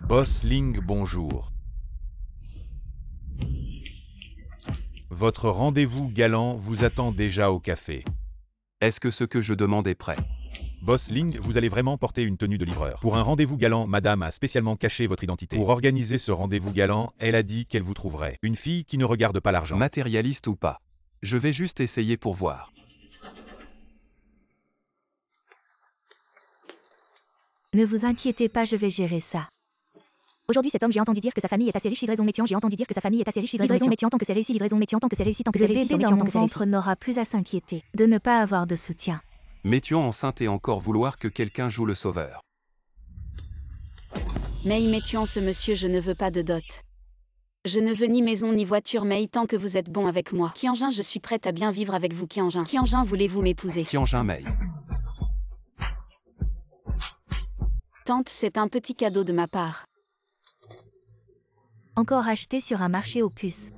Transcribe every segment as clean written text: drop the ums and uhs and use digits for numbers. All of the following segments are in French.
Boss Ling, bonjour. Votre rendez-vous galant vous attend déjà au café. Est-ce que ce que je demande est prêt? Boss Ling, vous allez vraiment porter une tenue de livreur. Pour un rendez-vous galant, madame a spécialement caché votre identité. Pour organiser ce rendez-vous galant, elle a dit qu'elle vous trouverait une fille qui ne regarde pas l'argent. Matérialiste ou pas? Je vais juste essayer pour voir. Ne vous inquiétez pas, je vais gérer ça. Aujourd'hui, cet homme, j'ai entendu dire que sa famille est assez riche. Livraison métier, j'ai entendu dire que sa famille est assez riche. Livraison métier, tant que c'est réussi. Livraison métier, tant que c'est réussi. Tant que c'est réussi. Le bébé dans mon ventre n'aura plus à s'inquiéter de ne pas avoir de soutien. Métion enceinte et encore vouloir que quelqu'un joue le sauveur. May Métion, ce monsieur, je ne veux pas de dot. Je ne veux ni maison ni voiture, mais tant que vous êtes bon avec moi. Qianjin, je suis prête à bien vivre avec vous, Qianjin. Qianjin, voulez-vous m'épouser? Qianjin Mei. Tante, c'est un petit cadeau de ma part. Encore acheté sur un marché aux puces.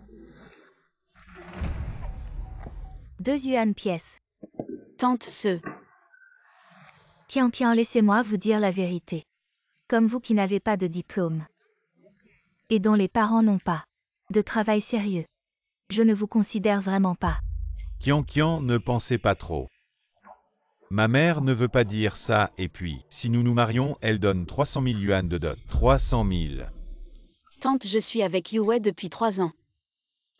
2 yuan pièce. Tante, ce. Tiens, laissez-moi vous dire la vérité. Comme vous qui n'avez pas de diplôme. Et dont les parents n'ont pas de travail sérieux. Je ne vous considère vraiment pas. Qian, ne pensez pas trop. Ma mère ne veut pas dire ça, et puis, si nous nous marions, elle donne 300 000 yuan de dot. 300 000. Tante, je suis avec Yue depuis 3 ans.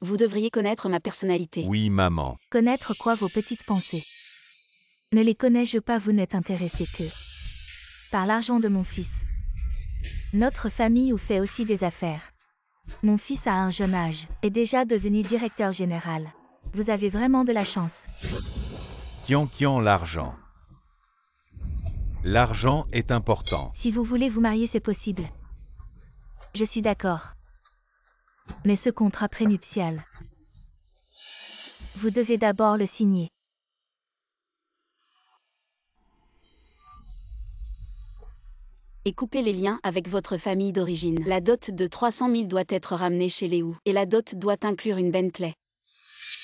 Vous devriez connaître ma personnalité. Oui, maman. Connaître quoi, vos petites pensées? Ne les connais-je pas, vous n'êtes intéressé que par l'argent de mon fils. Notre famille ou fait aussi des affaires. Mon fils à un jeune âge est déjà devenu directeur général. Vous avez vraiment de la chance. Qian, l'argent. L'argent est important. Si vous voulez vous marier, c'est possible. Je suis d'accord. Mais ce contrat prénuptial, vous devez d'abord le signer. Et couper les liens avec votre famille d'origine. La dot de 300 000 doit être ramenée chez Léo. Et la dot doit inclure une Bentley.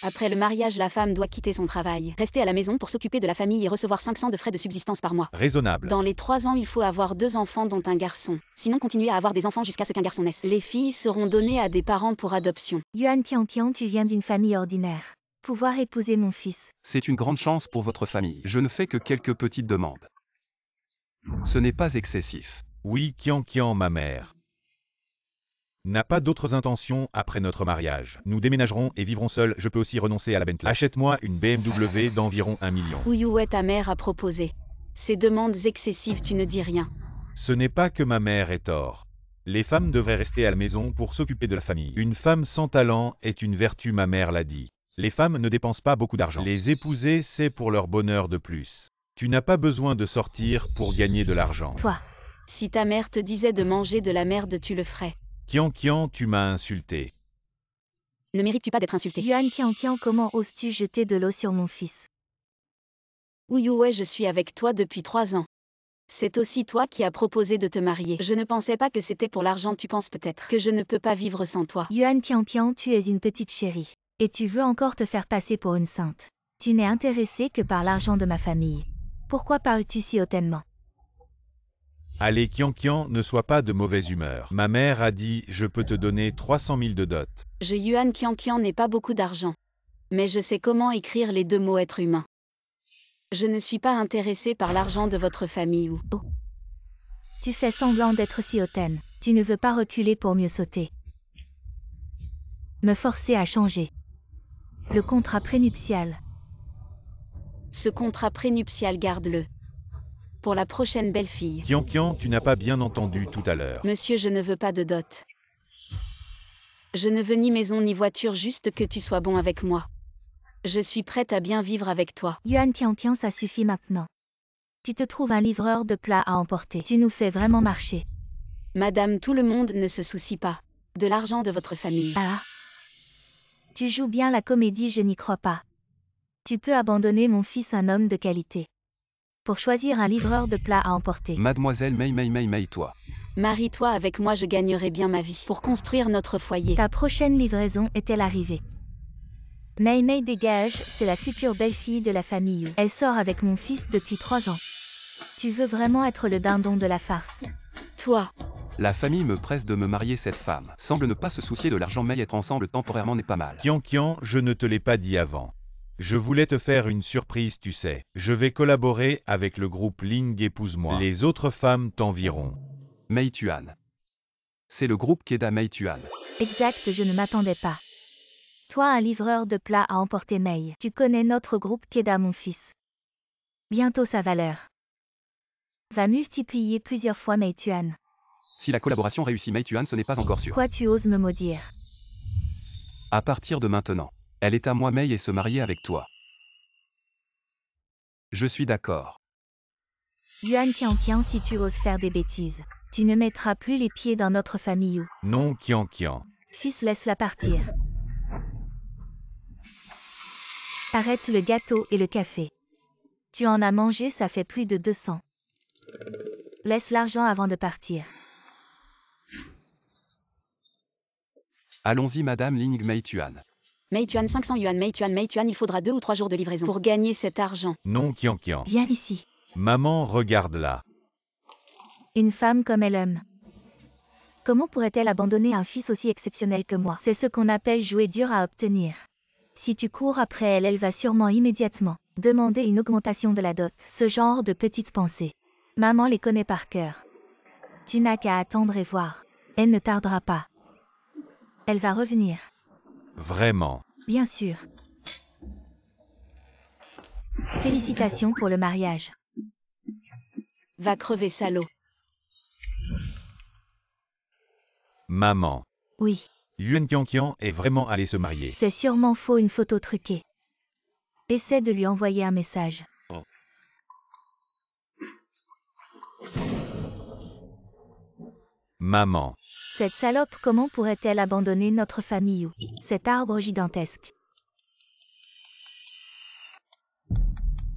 Après le mariage, la femme doit quitter son travail. Rester à la maison pour s'occuper de la famille et recevoir 500 de frais de subsistance par mois. Raisonnable. Dans les 3 ans, il faut avoir 2 enfants dont un garçon. Sinon, continuez à avoir des enfants jusqu'à ce qu'un garçon naisse. Les filles seront données à des parents pour adoption. Yuan Qian, tu viens d'une famille ordinaire. Pouvoir épouser mon fils. C'est une grande chance pour votre famille. Je ne fais que quelques petites demandes. Ce n'est pas excessif. Oui, Qian, ma mère n'a pas d'autres intentions après notre mariage. Nous déménagerons et vivrons seuls. Je peux aussi renoncer à la Bentley. Achète-moi une BMW d'environ 1 million. Yue, ta mère a proposé. Ces demandes excessives, tu ne dis rien. Ce n'est pas que ma mère ait tort. Les femmes devraient rester à la maison pour s'occuper de la famille. Une femme sans talent est une vertu, ma mère l'a dit. Les femmes ne dépensent pas beaucoup d'argent. Les épouser, c'est pour leur bonheur de plus. Tu n'as pas besoin de sortir pour gagner de l'argent. Toi. Si ta mère te disait de manger de la merde, tu le ferais. Qian, tu m'as insulté. Ne mérites-tu pas d'être insulté? Yuan Qian, comment oses-tu jeter de l'eau sur mon fils? Yue, je suis avec toi depuis 3 ans. C'est aussi toi qui as proposé de te marier. Je ne pensais pas que c'était pour l'argent. Tu penses peut-être que je ne peux pas vivre sans toi. Yuan Qian, tu es une petite chérie. Et tu veux encore te faire passer pour une sainte. Tu n'es intéressé que par l'argent de ma famille. Pourquoi parles-tu si hautainement? Allez, Qian, ne sois pas de mauvaise humeur. Ma mère a dit, je peux te donner 300 000 de dot. Yuan Qian n'est pas beaucoup d'argent. Mais je sais comment écrire les 2 mots être humain. Je ne suis pas intéressé par l'argent de votre famille ou... Oh. Tu fais semblant d'être si hautaine. Tu ne veux pas reculer pour mieux sauter. Me forcer à changer. Le contrat prénuptial. Ce contrat prénuptial, garde-le. Pour la prochaine belle-fille. Qian, tu n'as pas bien entendu tout à l'heure. Monsieur, je ne veux pas de dot. Je ne veux ni maison ni voiture, juste que tu sois bon avec moi. Je suis prête à bien vivre avec toi. Yuan Qian, ça suffit maintenant. Tu te trouves un livreur de plats à emporter. Tu nous fais vraiment marcher. Madame, tout le monde ne se soucie pas de l'argent de votre famille. Ah. Tu joues bien la comédie, je n'y crois pas. Tu peux abandonner mon fils, un homme de qualité, pour choisir un livreur de plats à emporter. Mademoiselle Mei, toi. Marie-toi avec moi, je gagnerai bien ma vie pour construire notre foyer. Ta prochaine livraison est-elle arrivée? Mei dégage, c'est la future belle-fille de la famille. Elle sort avec mon fils depuis 3 ans. Tu veux vraiment être le dindon de la farce? Toi, La famille me presse de me marier cette femme. Semble ne pas se soucier de l'argent mais être ensemble temporairement n'est pas mal. Kian, je ne te l'ai pas dit avant. Je voulais te faire une surprise, tu sais. Je vais collaborer avec le groupe Ling Épouse-moi. Les autres femmes t'envieront. Mei Tuan. C'est le groupe Keda Mei Tuan. Exact, je ne m'attendais pas. Toi, un livreur de plats à emporter Mei. Tu connais notre groupe Keda, mon fils. Bientôt sa valeur va multiplier plusieurs fois Mei Tuan. Si la collaboration réussit Mei Tuan, ce n'est pas encore sûr. Quoi, tu oses me maudire? À partir de maintenant, elle est à moi Mei et se marier avec toi. Je suis d'accord. Yuan Kian, si tu oses faire des bêtises, tu ne mettras plus les pieds dans notre famille ou... Non, Kian. Fils, laisse-la partir. Arrête le gâteau et le café. Tu en as mangé, ça fait plus de 200. Laisse l'argent avant de partir. Allons-y Madame Ling Mei Tuan. Mei Tuan 500 yuan, Mei Tuan, il faudra 2 ou 3 jours de livraison pour gagner cet argent. Non, Kian. Viens ici. Maman, regarde-la. Une femme comme elle aime. Comment pourrait-elle abandonner un fils aussi exceptionnel que moi? C'est ce qu'on appelle jouer dur à obtenir. Si tu cours après elle, elle va sûrement immédiatement demander une augmentation de la dot. Ce genre de petites pensées. Maman les connaît par cœur. Tu n'as qu'à attendre et voir. Elle ne tardera pas. Elle va revenir. Vraiment. Bien sûr. Félicitations pour le mariage. Va crever, salaud. Maman. Oui. Yuan Kian est vraiment allé se marier. C'est sûrement faux, une photo truquée. Essaie de lui envoyer un message. Maman. Cette salope, comment pourrait-elle abandonner notre famille ou cet arbre gigantesque?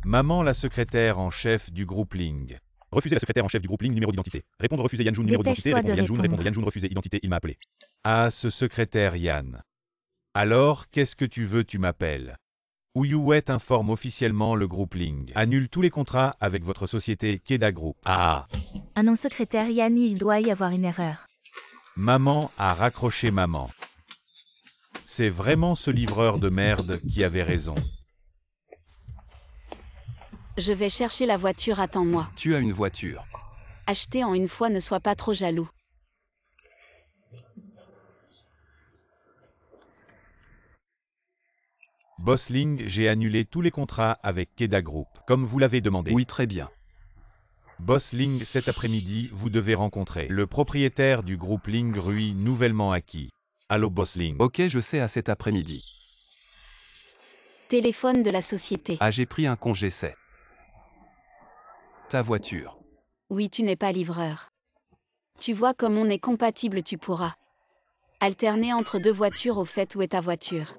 Maman, la secrétaire en chef du groupe Ling. Refuser la secrétaire en chef du groupe Ling, numéro d'identité. Répondre refuser Yanjun, numéro d'identité. Dépêche-toi Répondre de Yanjun, répondre. répondre Yanjun, refuser identité, il m'a appelé. Ah, ce secrétaire Yan. Alors, qu'est-ce que tu veux, tu m'appelles? Ouyouet informe officiellement le groupe Ling. Annule tous les contrats avec votre société Keda Group. Ah. Un non secrétaire Yann, il doit y avoir une erreur. Maman a raccroché maman. C'est vraiment ce livreur de merde qui avait raison. Je vais chercher la voiture, attends-moi. Tu as une voiture. Acheter en une fois, ne sois pas trop jaloux. Boss Ling, j'ai annulé tous les contrats avec Keda Group, comme vous l'avez demandé. Oui, très bien. Boss Ling, cet après-midi, vous devez rencontrer le propriétaire du groupe Ling Rui nouvellement acquis. Allô Boss Ling. Ok, je sais à cet après-midi. Téléphone de la société. Ah, j'ai pris un congé, c'est. Ta voiture. Oui, tu n'es pas livreur. Tu vois comme on est compatible, tu pourras alterner entre 2 voitures. Au fait, où est ta voiture?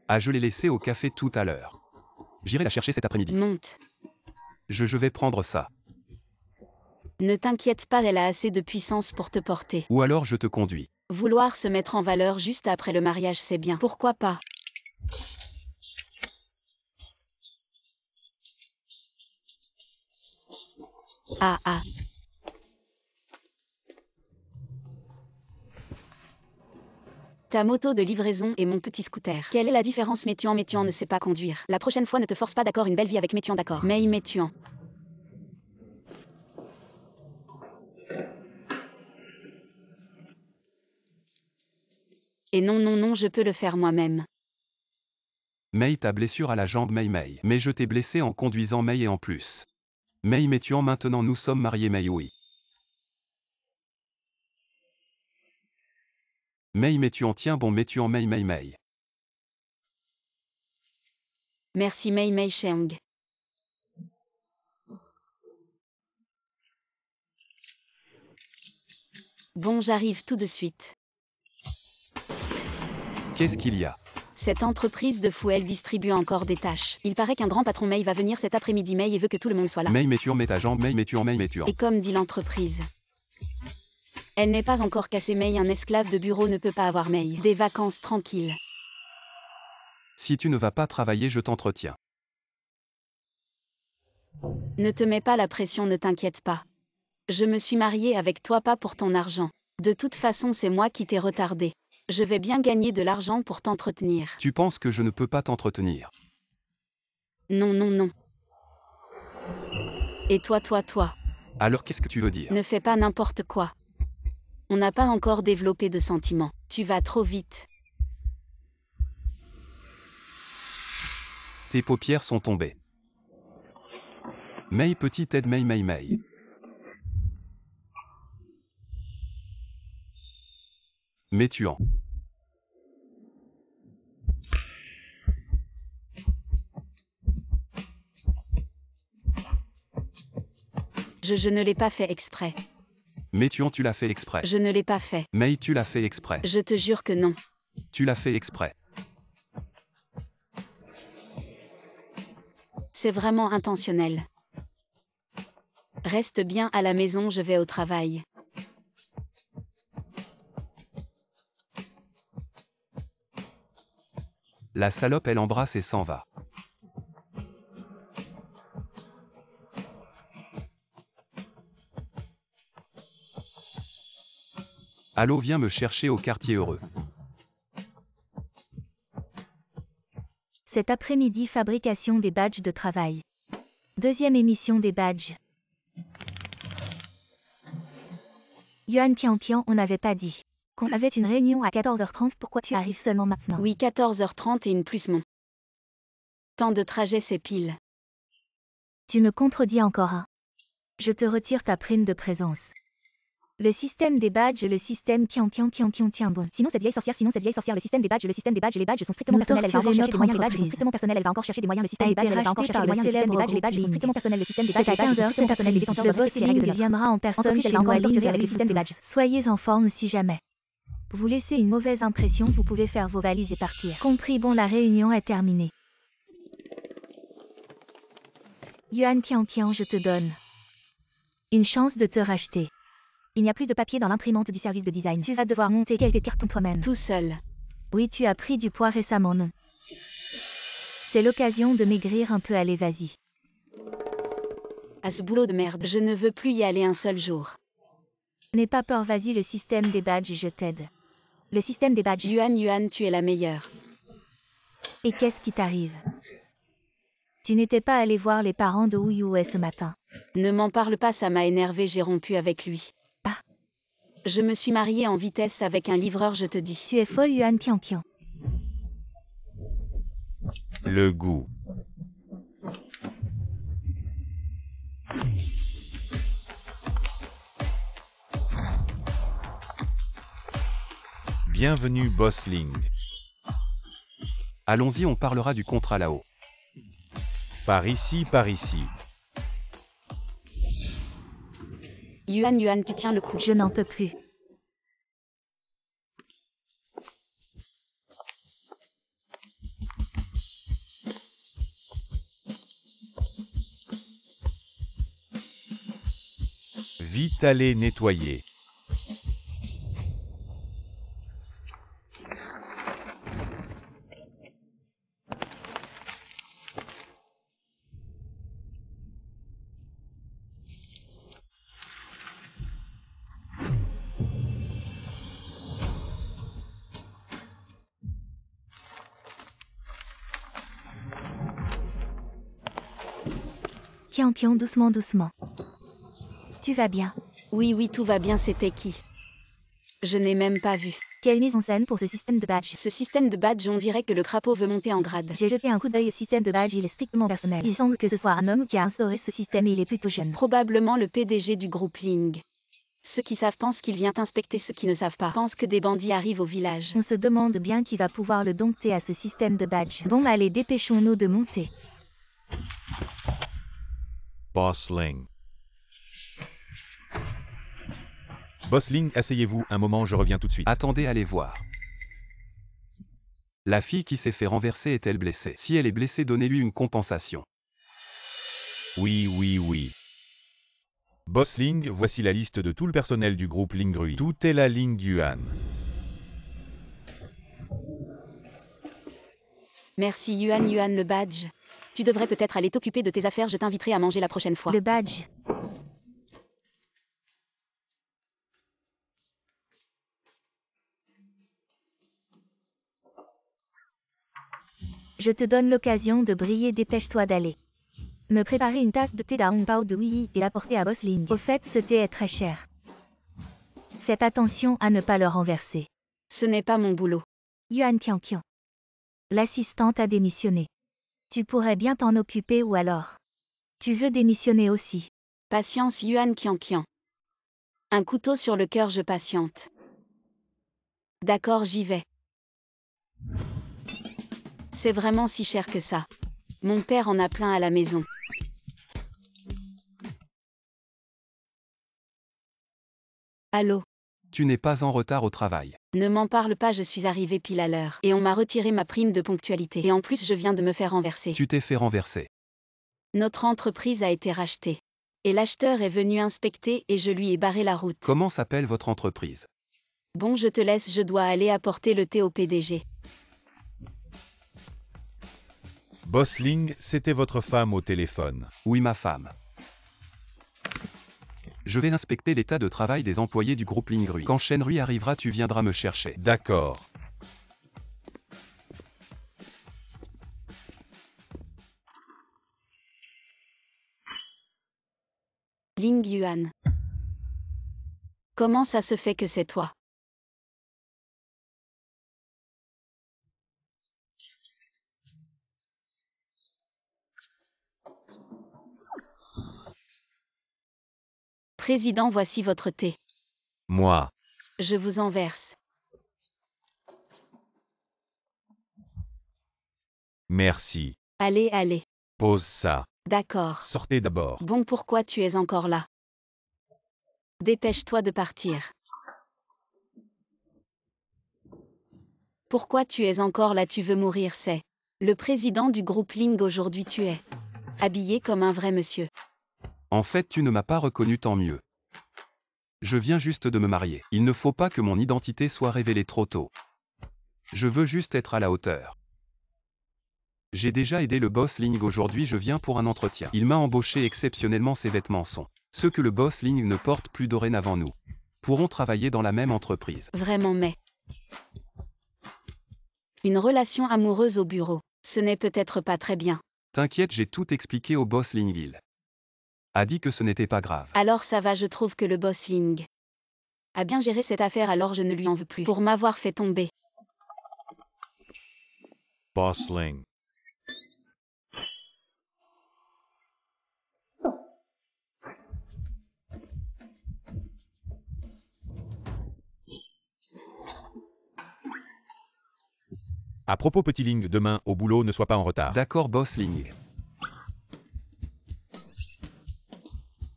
Ah, je l'ai laissée au café tout à l'heure. J'irai la chercher cet après-midi. Monte. Je vais prendre ça. Ne t'inquiète pas, elle a assez de puissance pour te porter. Ou alors je te conduis. Vouloir se mettre en valeur juste après le mariage, c'est bien. Pourquoi pas? Ah. Ta moto de livraison et mon petit scooter. Quelle est la différence? Métuan ne sait pas conduire. La prochaine fois, ne te force pas, d'accord? Une belle vie avec Métuan, d'accord? Mais Métuan. Et non, je peux le faire moi-même. Mei, ta blessure à la jambe, Mei. Mais je t'ai blessé en conduisant, Mei, et en plus. Mei, Métuan, maintenant nous sommes mariés, Mei, oui. Mei, Métuan, tiens bon, Métuan, Mei. Merci Mei Cheng. Bon, j'arrive tout de suite. Qu'est-ce qu'il y a? Cette entreprise de fou, elle distribue encore des tâches. Il paraît qu'un grand patron Mei va venir cet après-midi, Mei, et veut que tout le monde soit là. Mei, Métuan, mets ta jambe, Mei, Métuan. Et comme dit l'entreprise, elle n'est pas encore cassée, Mei. Un esclave de bureau ne peut pas avoir Mei des vacances tranquilles. Si tu ne vas pas travailler, je t'entretiens. Ne te mets pas la pression, ne t'inquiète pas. Je me suis mariée avec toi pas pour ton argent. De toute façon, c'est moi qui t'ai retardé. Je vais bien gagner de l'argent pour t'entretenir. Tu penses que je ne peux pas t'entretenir? Non, non, non. Et toi. Alors qu'est-ce que tu veux dire? Ne fais pas n'importe quoi. On n'a pas encore développé de sentiments. Tu vas trop vite. Tes paupières sont tombées. Mei petite aide Mei. Mais tu en. Je ne l'ai pas fait exprès. Mais tu l'as fait exprès. Je ne l'ai pas fait. Mei, tu l'as fait exprès. Je te jure que non. Tu l'as fait exprès. C'est vraiment intentionnel. Reste bien à la maison, je vais au travail. La salope, elle embrasse et s'en va. Allô, viens me chercher au quartier heureux. Cet après-midi, fabrication des badges de travail. Deuxième émission des badges. Yuan Tian, on n'avait pas dit qu'on avait une réunion à 14h30, pourquoi tu arrives seulement maintenant? Oui, 14h30 et une plus mon. Temps de trajet, c'est pile. Tu me contredis encore, hein. Je te retire ta prime de présence. Le système des badges, le système tiens bon. Sinon cette vieille sorcière, le système des badges, les badges sont strictement personnels, elle va encore chercher des moyens, les badges sont strictement personnels, elle va encore chercher des moyens, le système des badges, elle va encore chercher des moyens, le système des badges, les badges sont strictement personnels, le système des badges, les badges sont strictement personnels, les détenteurs doivent respecter les règles de l'ordre. Viendra en personne chez nous à torturer avec le système des badges. Soyez en forme si jamais vous laissez une mauvaise impression, vous pouvez faire vos valises et partir. Compris, bon, la réunion est terminée. Yuan Tian, je te donne une chance de te racheter. Il n'y a plus de papier dans l'imprimante du service de design. Tu vas devoir monter quelques cartons toi-même. Tout seul. Oui, tu as pris du poids récemment, non? C'est l'occasion de maigrir un peu, allez, vas-y. À ce boulot de merde, je ne veux plus y aller un seul jour. N'aie pas peur, vas-y, le système des badges, je t'aide. Le système des badges. Yuan, tu es la meilleure. Et qu'est-ce qui t'arrive? Tu n'étais pas allé voir les parents de Wu Yue ce matin? Ne m'en parle pas, ça m'a énervé, j'ai rompu avec lui. Ah. Je me suis mariée en vitesse avec un livreur, je te dis. Tu es folle, Yuan Tian. Le goût. Bienvenue, Bossling. Allons-y, on parlera du contrat là-haut. Par ici, par ici. Yuan, tu tiens le coup. Je n'en peux plus. Vite aller nettoyer. Tian, doucement. Tu vas bien? Oui, tout va bien, c'était qui? Je n'ai même pas vu. Quelle mise en scène pour ce système de badge? Ce système de badge, on dirait que le crapaud veut monter en grade. J'ai jeté un coup d'œil au système de badge, il est strictement personnel. Il semble que ce soit un homme qui a instauré ce système et il est plutôt jeune. Probablement le PDG du groupe Ling. Ceux qui savent pensent qu'il vient inspecter, ceux qui ne savent pas pensent que des bandits arrivent au village. On se demande bien qui va pouvoir le dompter à ce système de badge. Bon, allez, dépêchons-nous de monter. Bossling. Bossling, asseyez-vous un moment, je reviens tout de suite. Attendez, allez voir. La fille qui s'est fait renverser est-elle blessée? Si elle est blessée, donnez-lui une compensation. Oui. Bossling, voici la liste de tout le personnel du groupe Lingrui. Tout est la Ling Yuan. Merci Yuan, le badge. Tu devrais peut-être aller t'occuper de tes affaires, je t'inviterai à manger la prochaine fois. Le badge. Je te donne l'occasion de briller, dépêche-toi d'aller. Me préparer une tasse de thé d'Aung Pao de Wii et l'apporter à Boss Ling. Au fait, ce thé est très cher. Faites attention à ne pas le renverser. Ce n'est pas mon boulot. Yuan Qianqian. L'assistante a démissionné. Tu pourrais bien t'en occuper ou alors. Tu veux démissionner aussi. Patience Yuan Qianqian. Un couteau sur le cœur, je patiente. D'accord, j'y vais. C'est vraiment si cher que ça. Mon père en a plein à la maison. Allô? Tu n'es pas en retard au travail. Ne m'en parle pas, je suis arrivée pile à l'heure. Et on m'a retiré ma prime de ponctualité. Et en plus, je viens de me faire renverser. Tu t'es fait renverser. Notre entreprise a été rachetée. Et l'acheteur est venu inspecter et je lui ai barré la route. Comment s'appelle votre entreprise? Bon, je te laisse, je dois aller apporter le thé au PDG. Boss Ling, c'était votre femme au téléphone. Oui, ma femme. Je vais inspecter l'état de travail des employés du groupe Lingrui. Quand Shenrui arrivera, tu viendras me chercher. D'accord. Ling Yuan. Comment ça se fait que c'est toi? Président, voici votre thé. Moi. Je vous en verse. Merci. Allez, allez. Pose ça. D'accord. Sortez d'abord. Bon, pourquoi tu es encore là? Dépêche-toi de partir. Pourquoi tu es encore là? Tu veux mourir, c'est le président du groupe Ling. Aujourd'hui tu es habillé comme un vrai monsieur. En fait, tu ne m'as pas reconnu, tant mieux. Je viens juste de me marier. Il ne faut pas que mon identité soit révélée trop tôt. Je veux juste être à la hauteur. J'ai déjà aidé le boss Ling, aujourd'hui je viens pour un entretien. Il m'a embauché exceptionnellement, ses vêtements sont ceux que le boss Ling ne porte plus. Dorénavant, nous pourrons travailler dans la même entreprise. Vraiment, mais une relation amoureuse au bureau, ce n'est peut-être pas très bien. T'inquiète, j'ai tout expliqué au boss Ling. Il a dit que ce n'était pas grave. Alors ça va, je trouve que le boss Ling a bien géré cette affaire, alors je ne lui en veux plus pour m'avoir fait tomber. Boss Ling. À propos, petit Ling, demain, au boulot, ne sois pas en retard. D'accord, boss Ling.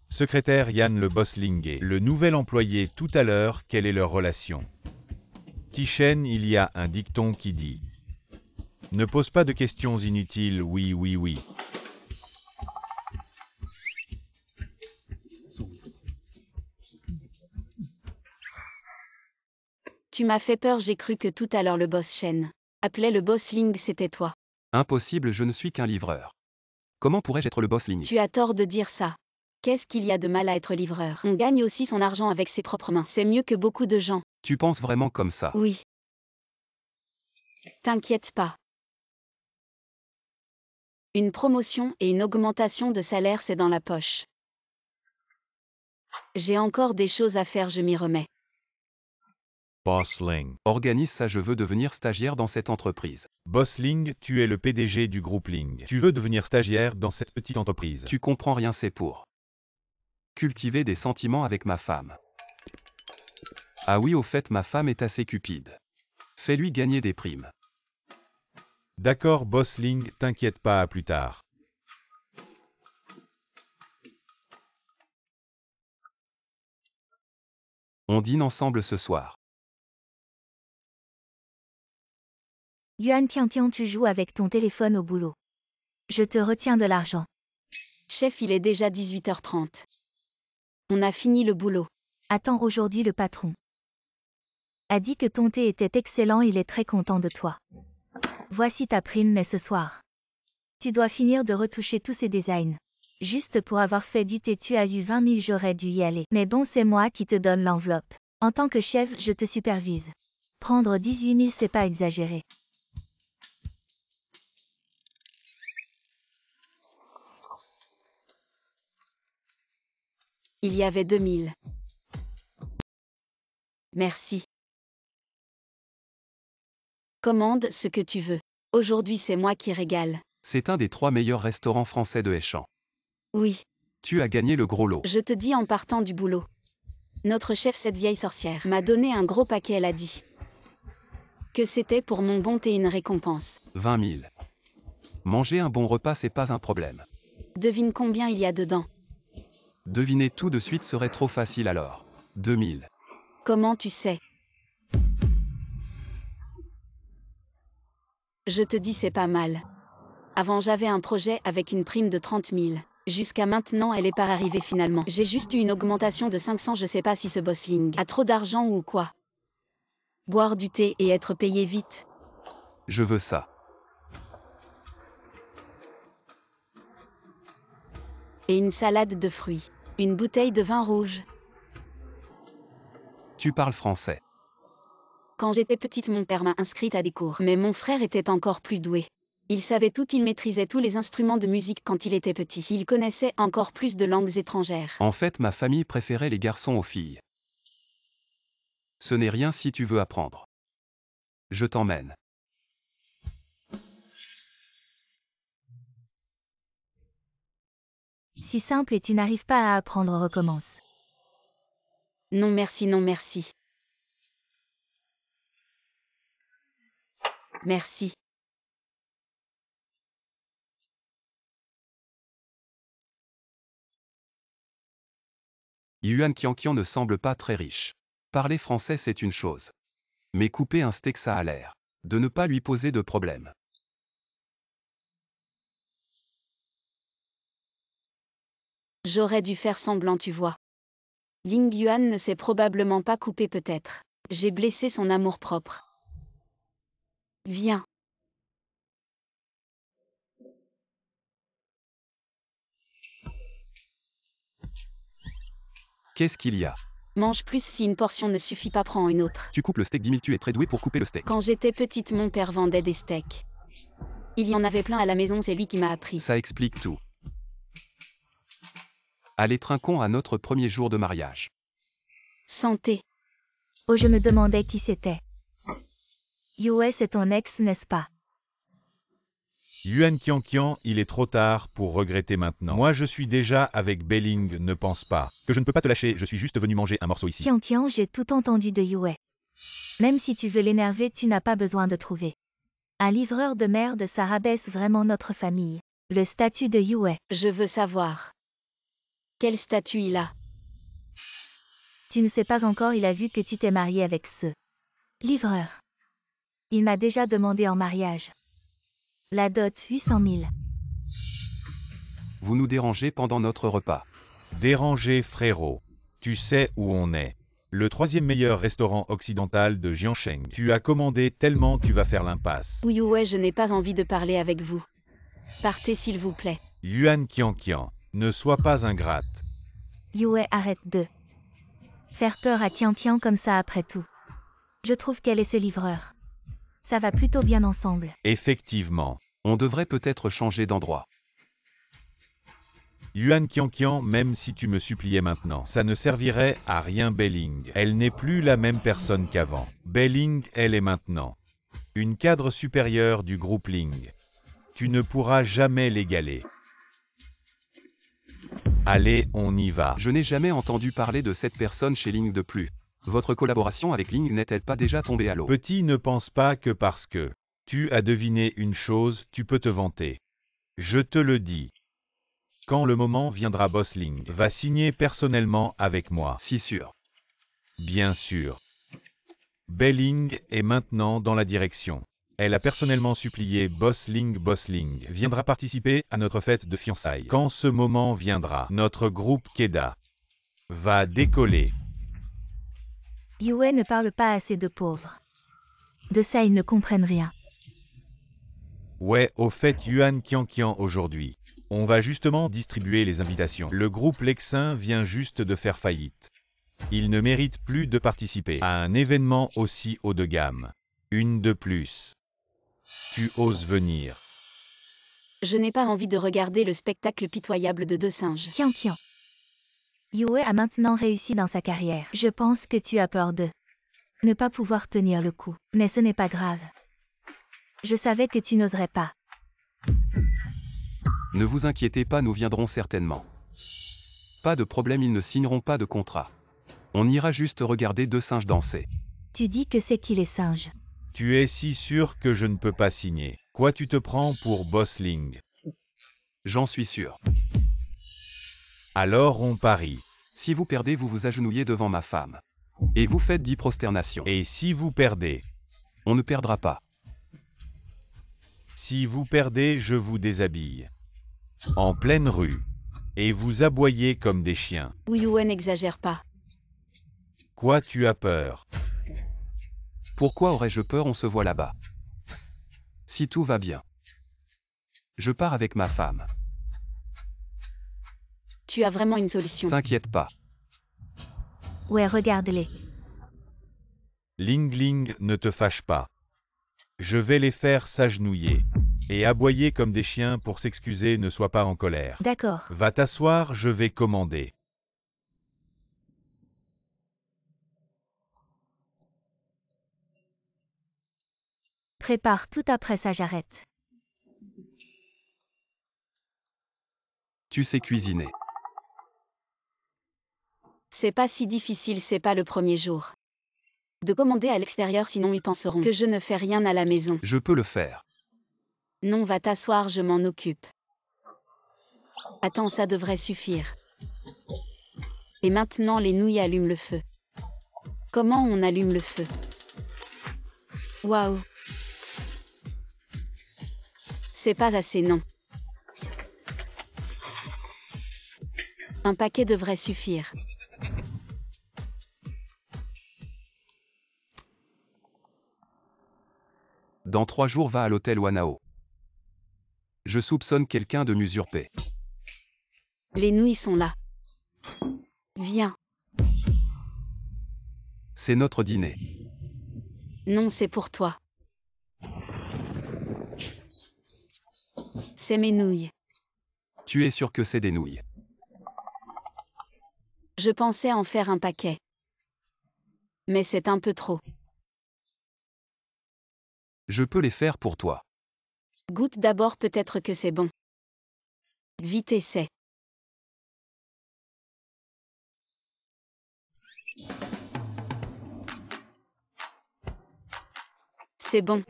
Secrétaire Yann, le boss Ling, le nouvel employé tout à l'heure, quelle est leur relation? Tishen, il y a un dicton qui dit: ne pose pas de questions inutiles, oui, oui, oui. Tu m'as fait peur, j'ai cru que tout à l'heure le boss Shen appelait le boss Ling, c'était toi. Impossible, je ne suis qu'un livreur. Comment pourrais-je être le boss Ling? Tu as tort de dire ça. Qu'est-ce qu'il y a de mal à être livreur? On gagne aussi son argent avec ses propres mains. C'est mieux que beaucoup de gens. Tu penses vraiment comme ça? Oui. T'inquiète pas. Une promotion et une augmentation de salaire, c'est dans la poche. J'ai encore des choses à faire, je m'y remets. Boss Ling. Organise ça, je veux devenir stagiaire dans cette entreprise. Boss Ling, tu es le PDG du groupe Ling. Tu veux devenir stagiaire dans cette petite entreprise. Tu comprends rien, c'est pour cultiver des sentiments avec ma femme. Ah oui, au fait, ma femme est assez cupide. Fais-lui gagner des primes. D'accord, Boss Ling, t'inquiète pas, à plus tard. On dîne ensemble ce soir. Yuan Qianqian, tu joues avec ton téléphone au boulot. Je te retiens de l'argent. Chef, il est déjà 18h30. On a fini le boulot. Attends, aujourd'hui le patron a dit que ton thé était excellent, il est très content de toi. Voici ta prime, mais ce soir Tu dois finir de retoucher tous ces designs. Juste pour avoir fait du thé tu as eu 20 000, j'aurais dû y aller. Mais bon, c'est moi qui te donne l'enveloppe. En tant que chef, je te supervise. Prendre 18 000, c'est pas exagéré. Il y avait 2000. Merci. Commande ce que tu veux. Aujourd'hui c'est moi qui régale. C'est un des 3 meilleurs restaurants français de Échamps. Oui, Tu as gagné le gros lot. je te dis en partant du boulot. Notre chef, cette vieille sorcière, m'a donné un gros paquet, elle a dit. Que c'était pour mon bon thé une récompense. 20 000. Manger un bon repas, c'est pas un problème. Devine combien il y a dedans. Deviner tout de suite serait trop facile alors. 2000. Comment tu sais? Je te dis c'est pas mal. Avant j'avais un projet avec une prime de 30 000. Jusqu'à maintenant elle est pas arrivée finalement. J'ai juste eu une augmentation de 500, je sais pas si ce bossling a trop d'argent ou quoi. Boire du thé et être payé vite. Je veux ça. Et une salade de fruits. Une bouteille de vin rouge. Tu parles français. Quand j'étais petite, mon père m'a inscrite à des cours. Mais mon frère était encore plus doué. Il savait tout, il maîtrisait tous les instruments de musique quand il était petit. Il connaissait encore plus de langues étrangères. En fait, ma famille préférait les garçons aux filles. Ce n'est rien si tu veux apprendre. Je t'emmène. Si simple et tu n'arrives pas à apprendre, recommence. Non merci, non merci. Merci. Yuan Qianqian ne semble pas très riche. Parler français, c'est une chose. Mais couper un steak, ça a l'air de ne pas lui poser de problème. J'aurais dû faire semblant, tu vois. Ling Yuan ne s'est probablement pas coupé peut-être. J'ai blessé son amour-propre. Viens. Qu'est-ce qu'il y a? Mange plus, si une portion ne suffit pas, prends une autre. Tu coupes le steak 10 000, tu es très doué pour couper le steak. Quand j'étais petite, mon père vendait des steaks. Il y en avait plein à la maison, c'est lui qui m'a appris. Ça explique tout. Allez, trinquons à notre premier jour de mariage. Santé. Oh, je me demandais qui c'était. Yue, c'est ton ex, n'est-ce pas? Yuan Qianqian, il est trop tard pour regretter maintenant. Moi je suis déjà avec Belling, ne pense pas que je ne peux pas te lâcher, je suis juste venu manger un morceau ici. Qianqian, j'ai tout entendu de Yue. Même si tu veux l'énerver, tu n'as pas besoin de trouver. Un livreur de merde, ça rabaisse vraiment notre famille. Le statut de Yue. Je veux savoir. Quel statut il a? Tu ne sais pas encore, il a vu que tu t'es marié avec ce livreur. Il m'a déjà demandé en mariage. La dot 800 000. Vous nous dérangez pendant notre repas. Déranger frérot. Tu sais où on est. Le 3e meilleur restaurant occidental de Jiangsheng. Tu as commandé tellement tu vas faire l'impasse. Oui, ouais, je n'ai pas envie de parler avec vous. Partez s'il vous plaît. Yuan Qianqian, ne sois pas ingrate. Yue, arrête de faire peur à Qianqian comme ça après tout. Je trouve qu'elle est ce livreur. Ça va plutôt bien ensemble. Effectivement. On devrait peut-être changer d'endroit. Yuan Qianqian, même si tu me suppliais maintenant, ça ne servirait à rien Belling. Elle n'est plus la même personne qu'avant. Belling, elle est maintenant une cadre supérieure du groupe Ling. Tu ne pourras jamais l'égaler. Allez, on y va. Je n'ai jamais entendu parler de cette personne chez Ling de plus. Votre collaboration avec Ling n'est-elle pas déjà tombée à l'eau? Petit, ne pense pas que parce que tu as deviné une chose, tu peux te vanter. Je te le dis. Quand le moment viendra, Boss Ling va signer personnellement avec moi. Si sûr. Bien sûr. Belling est maintenant dans la direction. Elle a personnellement supplié Boss Ling viendra participer à notre fête de fiançailles. Quand ce moment viendra, notre groupe Keda va décoller. Yue ne parle pas assez de pauvres. De ça, ils ne comprennent rien. Ouais, au fait Yuan Qianqian aujourd'hui. On va justement distribuer les invitations. Le groupe Lexin vient juste de faire faillite. Il ne mérite plus de participer à un événement aussi haut de gamme. Une de plus. Tu oses venir. Je n'ai pas envie de regarder le spectacle pitoyable de deux singes. Qianqian. Yue a maintenant réussi dans sa carrière. Je pense que tu as peur de ne pas pouvoir tenir le coup. Mais ce n'est pas grave. Je savais que tu n'oserais pas. Ne vous inquiétez pas, nous viendrons certainement. Pas de problème, ils ne signeront pas de contrat. On ira juste regarder deux singes danser. Tu dis que c'est qui les singes? Tu es si sûr que je ne peux pas signer. Quoi tu te prends pour Bossling? J'en suis sûr. Alors on parie. Si vous perdez, vous vous agenouillez devant ma femme. Et vous faites 10 prosternations. Et si vous perdez? On ne perdra pas. Si vous perdez, je vous déshabille. En pleine rue. Et vous aboyez comme des chiens. Yue n'exagère pas. Quoi tu as peur? Pourquoi aurais-je peur? On se voit là-bas. Si tout va bien. Je pars avec ma femme. Tu as vraiment une solution. T'inquiète pas. Ouais, regarde-les. Ling Ling, ne te fâche pas. Je vais les faire s'agenouiller. Et aboyer comme des chiens pour s'excuser, ne sois pas en colère. D'accord. Va t'asseoir, je vais commander. Prépare tout après ça, j'arrête. Tu sais cuisiner. C'est pas si difficile, c'est pas le premier jour. De commander à l'extérieur, sinon ils penseront que je ne fais rien à la maison. Je peux le faire. Non, va t'asseoir, je m'en occupe. Attends, ça devrait suffire. Et maintenant les nouilles allument le feu. Comment on allume le feu? Waouh! C'est pas assez, non. Un paquet devrait suffire. Dans 3 jours, va à l'hôtel Wanao. Je soupçonne quelqu'un de m'usurper. Les nouilles sont là. Viens. C'est notre dîner. Non, c'est pour toi. C'est mes nouilles. Tu es sûr que c'est des nouilles? Je pensais en faire un paquet. Mais c'est un peu trop. Je peux les faire pour toi. Goûte d'abord, peut-être que c'est bon. Vite, essaie. C'est bon.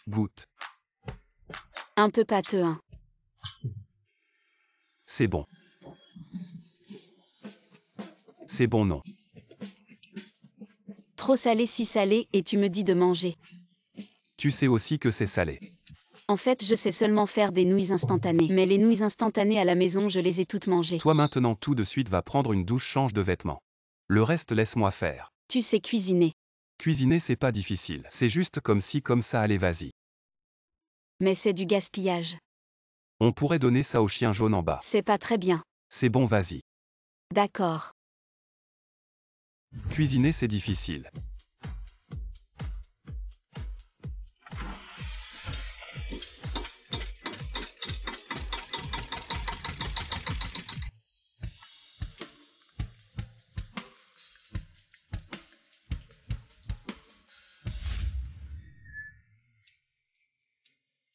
Goûte. Un peu pâteux, hein. C'est bon. C'est bon, non. Trop salé, si salé, et tu me dis de manger. Tu sais aussi que c'est salé. En fait, je sais seulement faire des nouilles instantanées. Mais les nouilles instantanées à la maison, je les ai toutes mangées. Toi maintenant tout de suite va prendre une douche, change de vêtements. Le reste laisse-moi faire. Tu sais cuisiner. Cuisiner c'est pas difficile. C'est juste comme si comme ça, allez vas-y. Mais c'est du gaspillage. On pourrait donner ça au chien jaune en bas. C'est pas très bien. C'est bon, vas-y. D'accord. Cuisiner c'est difficile.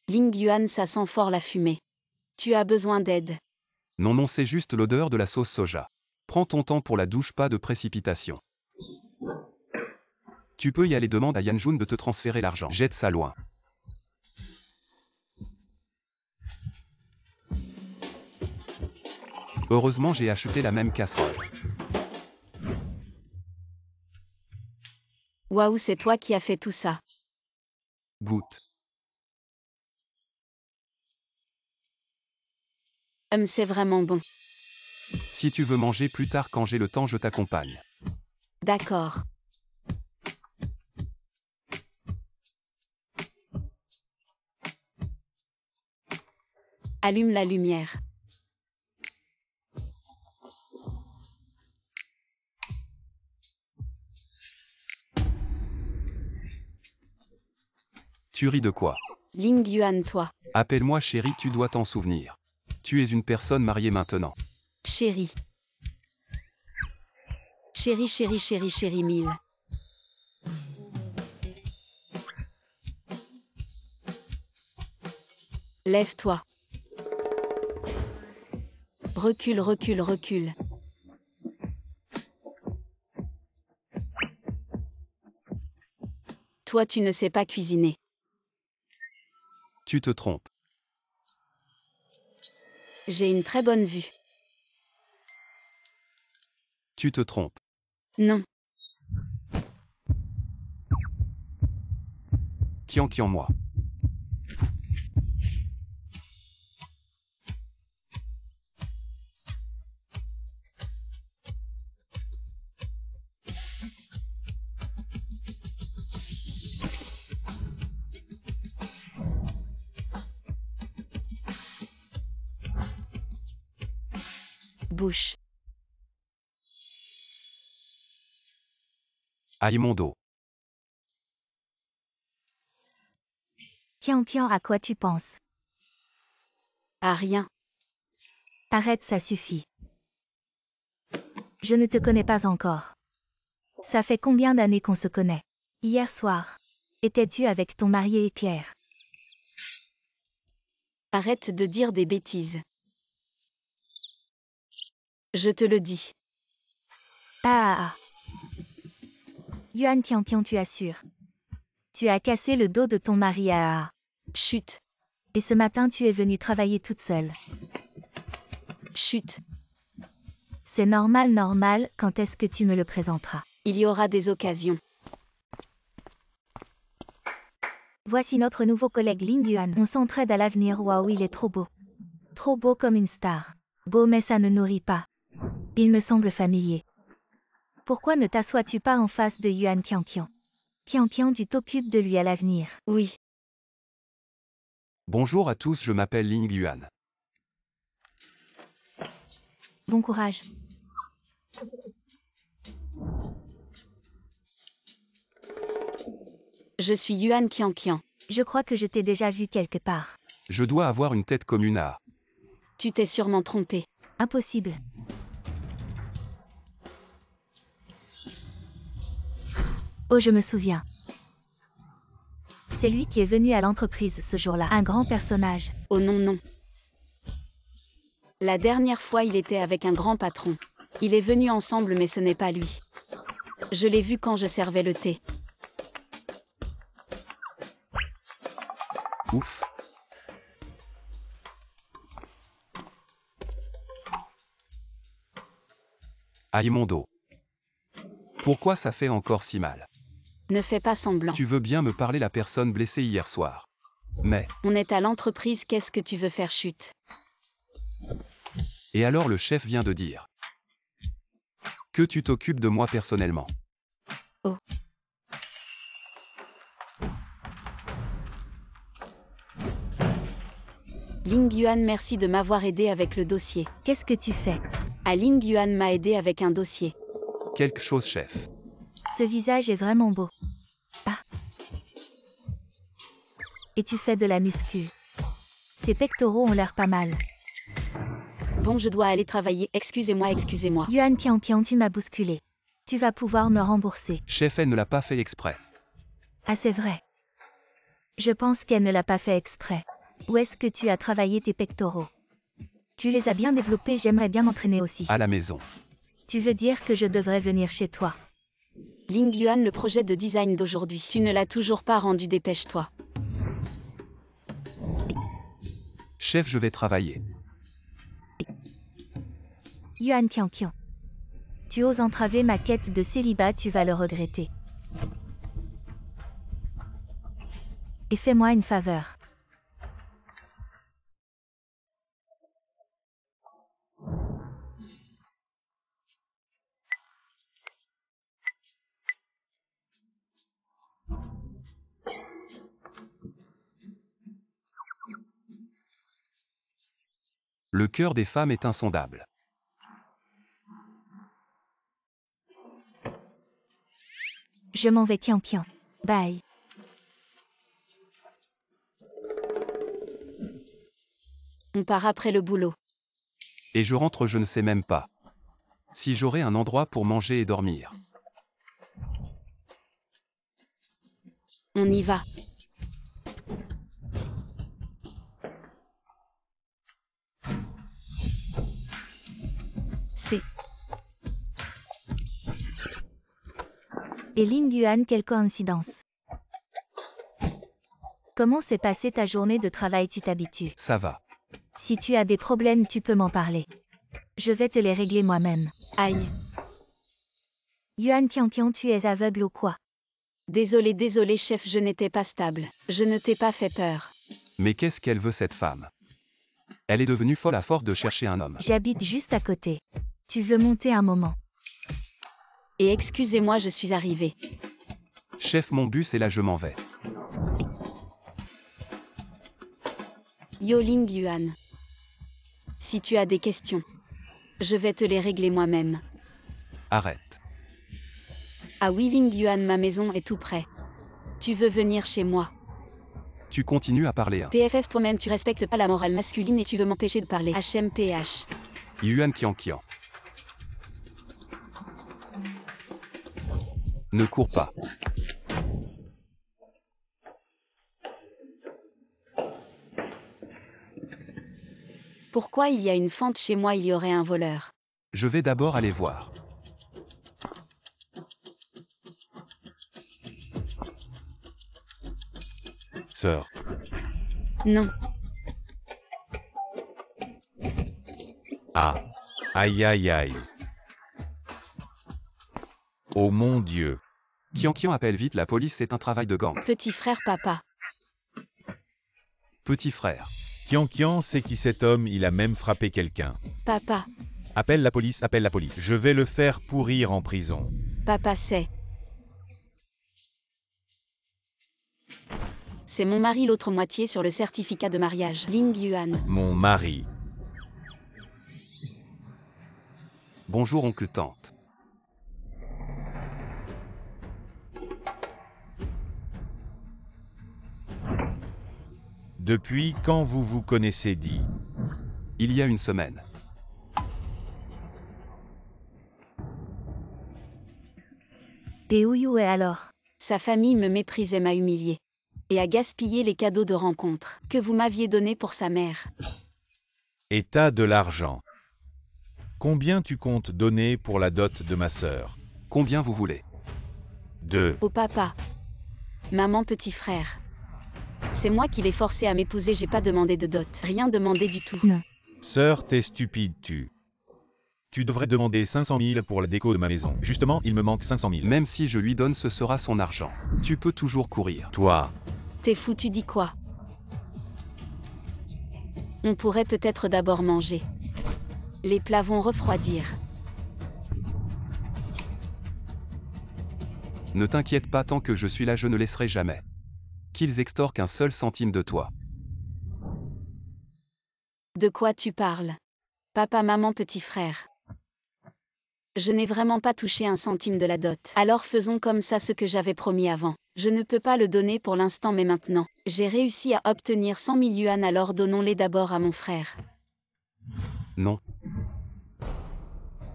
Ling Yuan, ça sent fort la fumée. Tu as besoin d'aide. Non, non, c'est juste l'odeur de la sauce soja. Prends ton temps pour la douche, pas de précipitation. Tu peux y aller, demande à Yanjun de te transférer l'argent. Jette ça loin. Heureusement, j'ai acheté la même casserole. Waouh, c'est toi qui as fait tout ça. Goûte. C'est vraiment bon. Si tu veux manger plus tard quand j'ai le temps, je t'accompagne. D'accord. Allume la lumière. Tu ris de quoi? Ling Yuan, toi. Appelle-moi chérie, tu dois t'en souvenir. Tu es une personne mariée maintenant. Chérie. Chérie, chérie, chérie, chérie 1000. Lève-toi. Recule, recule, recule. Toi, tu ne sais pas cuisiner. Tu te trompes. J'ai une très bonne vue. Tu te trompes. Non. Kian moi. Bouche. Aïe mon dos. Tiens, à quoi tu penses? À rien. Arrête, ça suffit. Je ne te connais pas encore. Ça fait combien d'années qu'on se connaît? Hier soir. Étais-tu avec ton marié et Claire? Arrête de dire des bêtises. Je te le dis. Ah. Yuan Tian, tu assures. Tu as cassé le dos de ton mari à... Chut. Et ce matin tu es venue travailler toute seule. Chut. C'est normal, quand est-ce que tu me le présenteras? Il y aura des occasions. Voici notre nouveau collègue Ling Yuan. On s'entraide à l'avenir. Waouh, il est trop beau. Trop beau comme une star. Beau mais ça ne nourrit pas. Il me semble familier. Pourquoi ne t'assois-tu pas en face de Yuan Tian? Tian, tu t'occupes de lui à l'avenir. Oui. Bonjour à tous, je m'appelle Ling Yuan. Bon courage. Je suis Yuan Qian. Je crois que je t'ai déjà vu quelque part. Je dois avoir une tête commune à... Tu t'es sûrement trompé. Impossible. Oh, je me souviens. C'est lui qui est venu à l'entreprise ce jour-là. Un grand personnage. Oh non, non. La dernière fois, il était avec un grand patron. Il est venu ensemble, mais ce n'est pas lui. Je l'ai vu quand je servais le thé. Ouf. Aïe mon dos. Pourquoi ça fait encore si mal? Ne fais pas semblant. Tu veux bien me parler la personne blessée hier soir? Mais... On est à l'entreprise, qu'est-ce que tu veux faire? Chute. Et alors le chef vient de dire que tu t'occupes de moi personnellement. Oh. Ling Yuan, merci de m'avoir aidé avec le dossier. Qu'est-ce que tu fais? Ling Yuan m'a aidé avec un dossier. Quelque chose, chef. Ce visage est vraiment beau. Ah. Et tu fais de la muscu. Ces pectoraux ont l'air pas mal. Bon, je dois aller travailler. Excusez-moi, excusez-moi. Yuan Tian, tu m'as bousculé. Tu vas pouvoir me rembourser. Chef, elle ne l'a pas fait exprès. Ah, c'est vrai. Je pense qu'elle ne l'a pas fait exprès. Où est-ce que tu as travaillé tes pectoraux? Tu les as bien développés, j'aimerais bien m'entraîner aussi. À la maison. Tu veux dire que je devrais venir chez toi? Ling Yuan, le projet de design d'aujourd'hui. Tu ne l'as toujours pas rendu, dépêche-toi. Chef, je vais travailler. Yuan Tian. Tu oses entraver ma quête de célibat, tu vas le regretter. Et fais-moi une faveur. Le cœur des femmes est insondable. Je m'en vais Qian Qian. Bye. On part après le boulot. Et je rentre je ne sais même pas. Si j'aurais un endroit pour manger et dormir. On y va. C'est... Et Ling Yuan, quelle coïncidence. Comment s'est passée ta journée de travail? Tu t'habitues? Ça va. Si tu as des problèmes, tu peux m'en parler. Je vais te les régler moi-même. Aïe. Yuan Qian Qian, tu es aveugle ou quoi? Désolé chef, je n'étais pas stable. Je ne t'ai pas fait peur. Mais qu'est-ce qu'elle veut cette femme? Elle est devenue folle à force de chercher un homme. J'habite juste à côté. Tu veux monter un moment? Et excusez-moi, je suis arrivée. Chef, mon bus est là, je m'en vais. Yo Ling Yuan. Si tu as des questions, je vais te les régler moi-même. Arrête. Ah oui Ling Yuan, ma maison est tout près. Tu veux venir chez moi? Tu continues à parler. PFF, toi-même tu respectes pas la morale masculine et tu veux m'empêcher de parler. HMPH. Yuan Qian Qian. Ne cours pas. Pourquoi il y a une fente chez moi? Il y aurait un voleur. Je vais d'abord aller voir. Sœur. Non. Ah. Aïe aïe aïe. Oh mon Dieu. Qian Qian, appelle vite la police, c'est un travail de gang. Petit frère, papa. Petit frère. Qian Qian, c'est qui cet homme? Il a même frappé quelqu'un. Papa. Appelle la police, appelle la police. Je vais le faire pourrir en prison. Papa, c'est mon mari, l'autre moitié sur le certificat de mariage. Ling Yuan. Mon mari. Bonjour oncle tante. Depuis quand vous vous connaissez? Dit. Il y a une semaine. Et où est alors? Sa famille me méprise et m'a humilié. Et a gaspillé les cadeaux de rencontre que vous m'aviez donnés pour sa mère. Et t'as de l'argent. Combien tu comptes donner pour la dot de ma sœur? Combien vous voulez? 2. Oh papa. Maman, petit frère. C'est moi qui l'ai forcé à m'épouser, j'ai pas demandé de dot. Rien demandé du tout. Non. Sœur, t'es stupide tu. Tu devrais demander 500 000 pour la déco de ma maison. Justement, il me manque 500 000. Même si je lui donne, ce sera son argent. Tu peux toujours courir. Toi. T'es fou, tu dis quoi? On pourrait peut-être d'abord manger. Les plats vont refroidir. Ne t'inquiète pas, tant que je suis là, je ne laisserai jamais qu'ils extorquent un seul centime de toi. De quoi tu parles? Papa, maman, petit frère. Je n'ai vraiment pas touché un centime de la dot. Alors faisons comme ça ce que j'avais promis avant. Je ne peux pas le donner pour l'instant, mais maintenant, j'ai réussi à obtenir 100 000 yuan, alors donnons-les d'abord à mon frère. Non.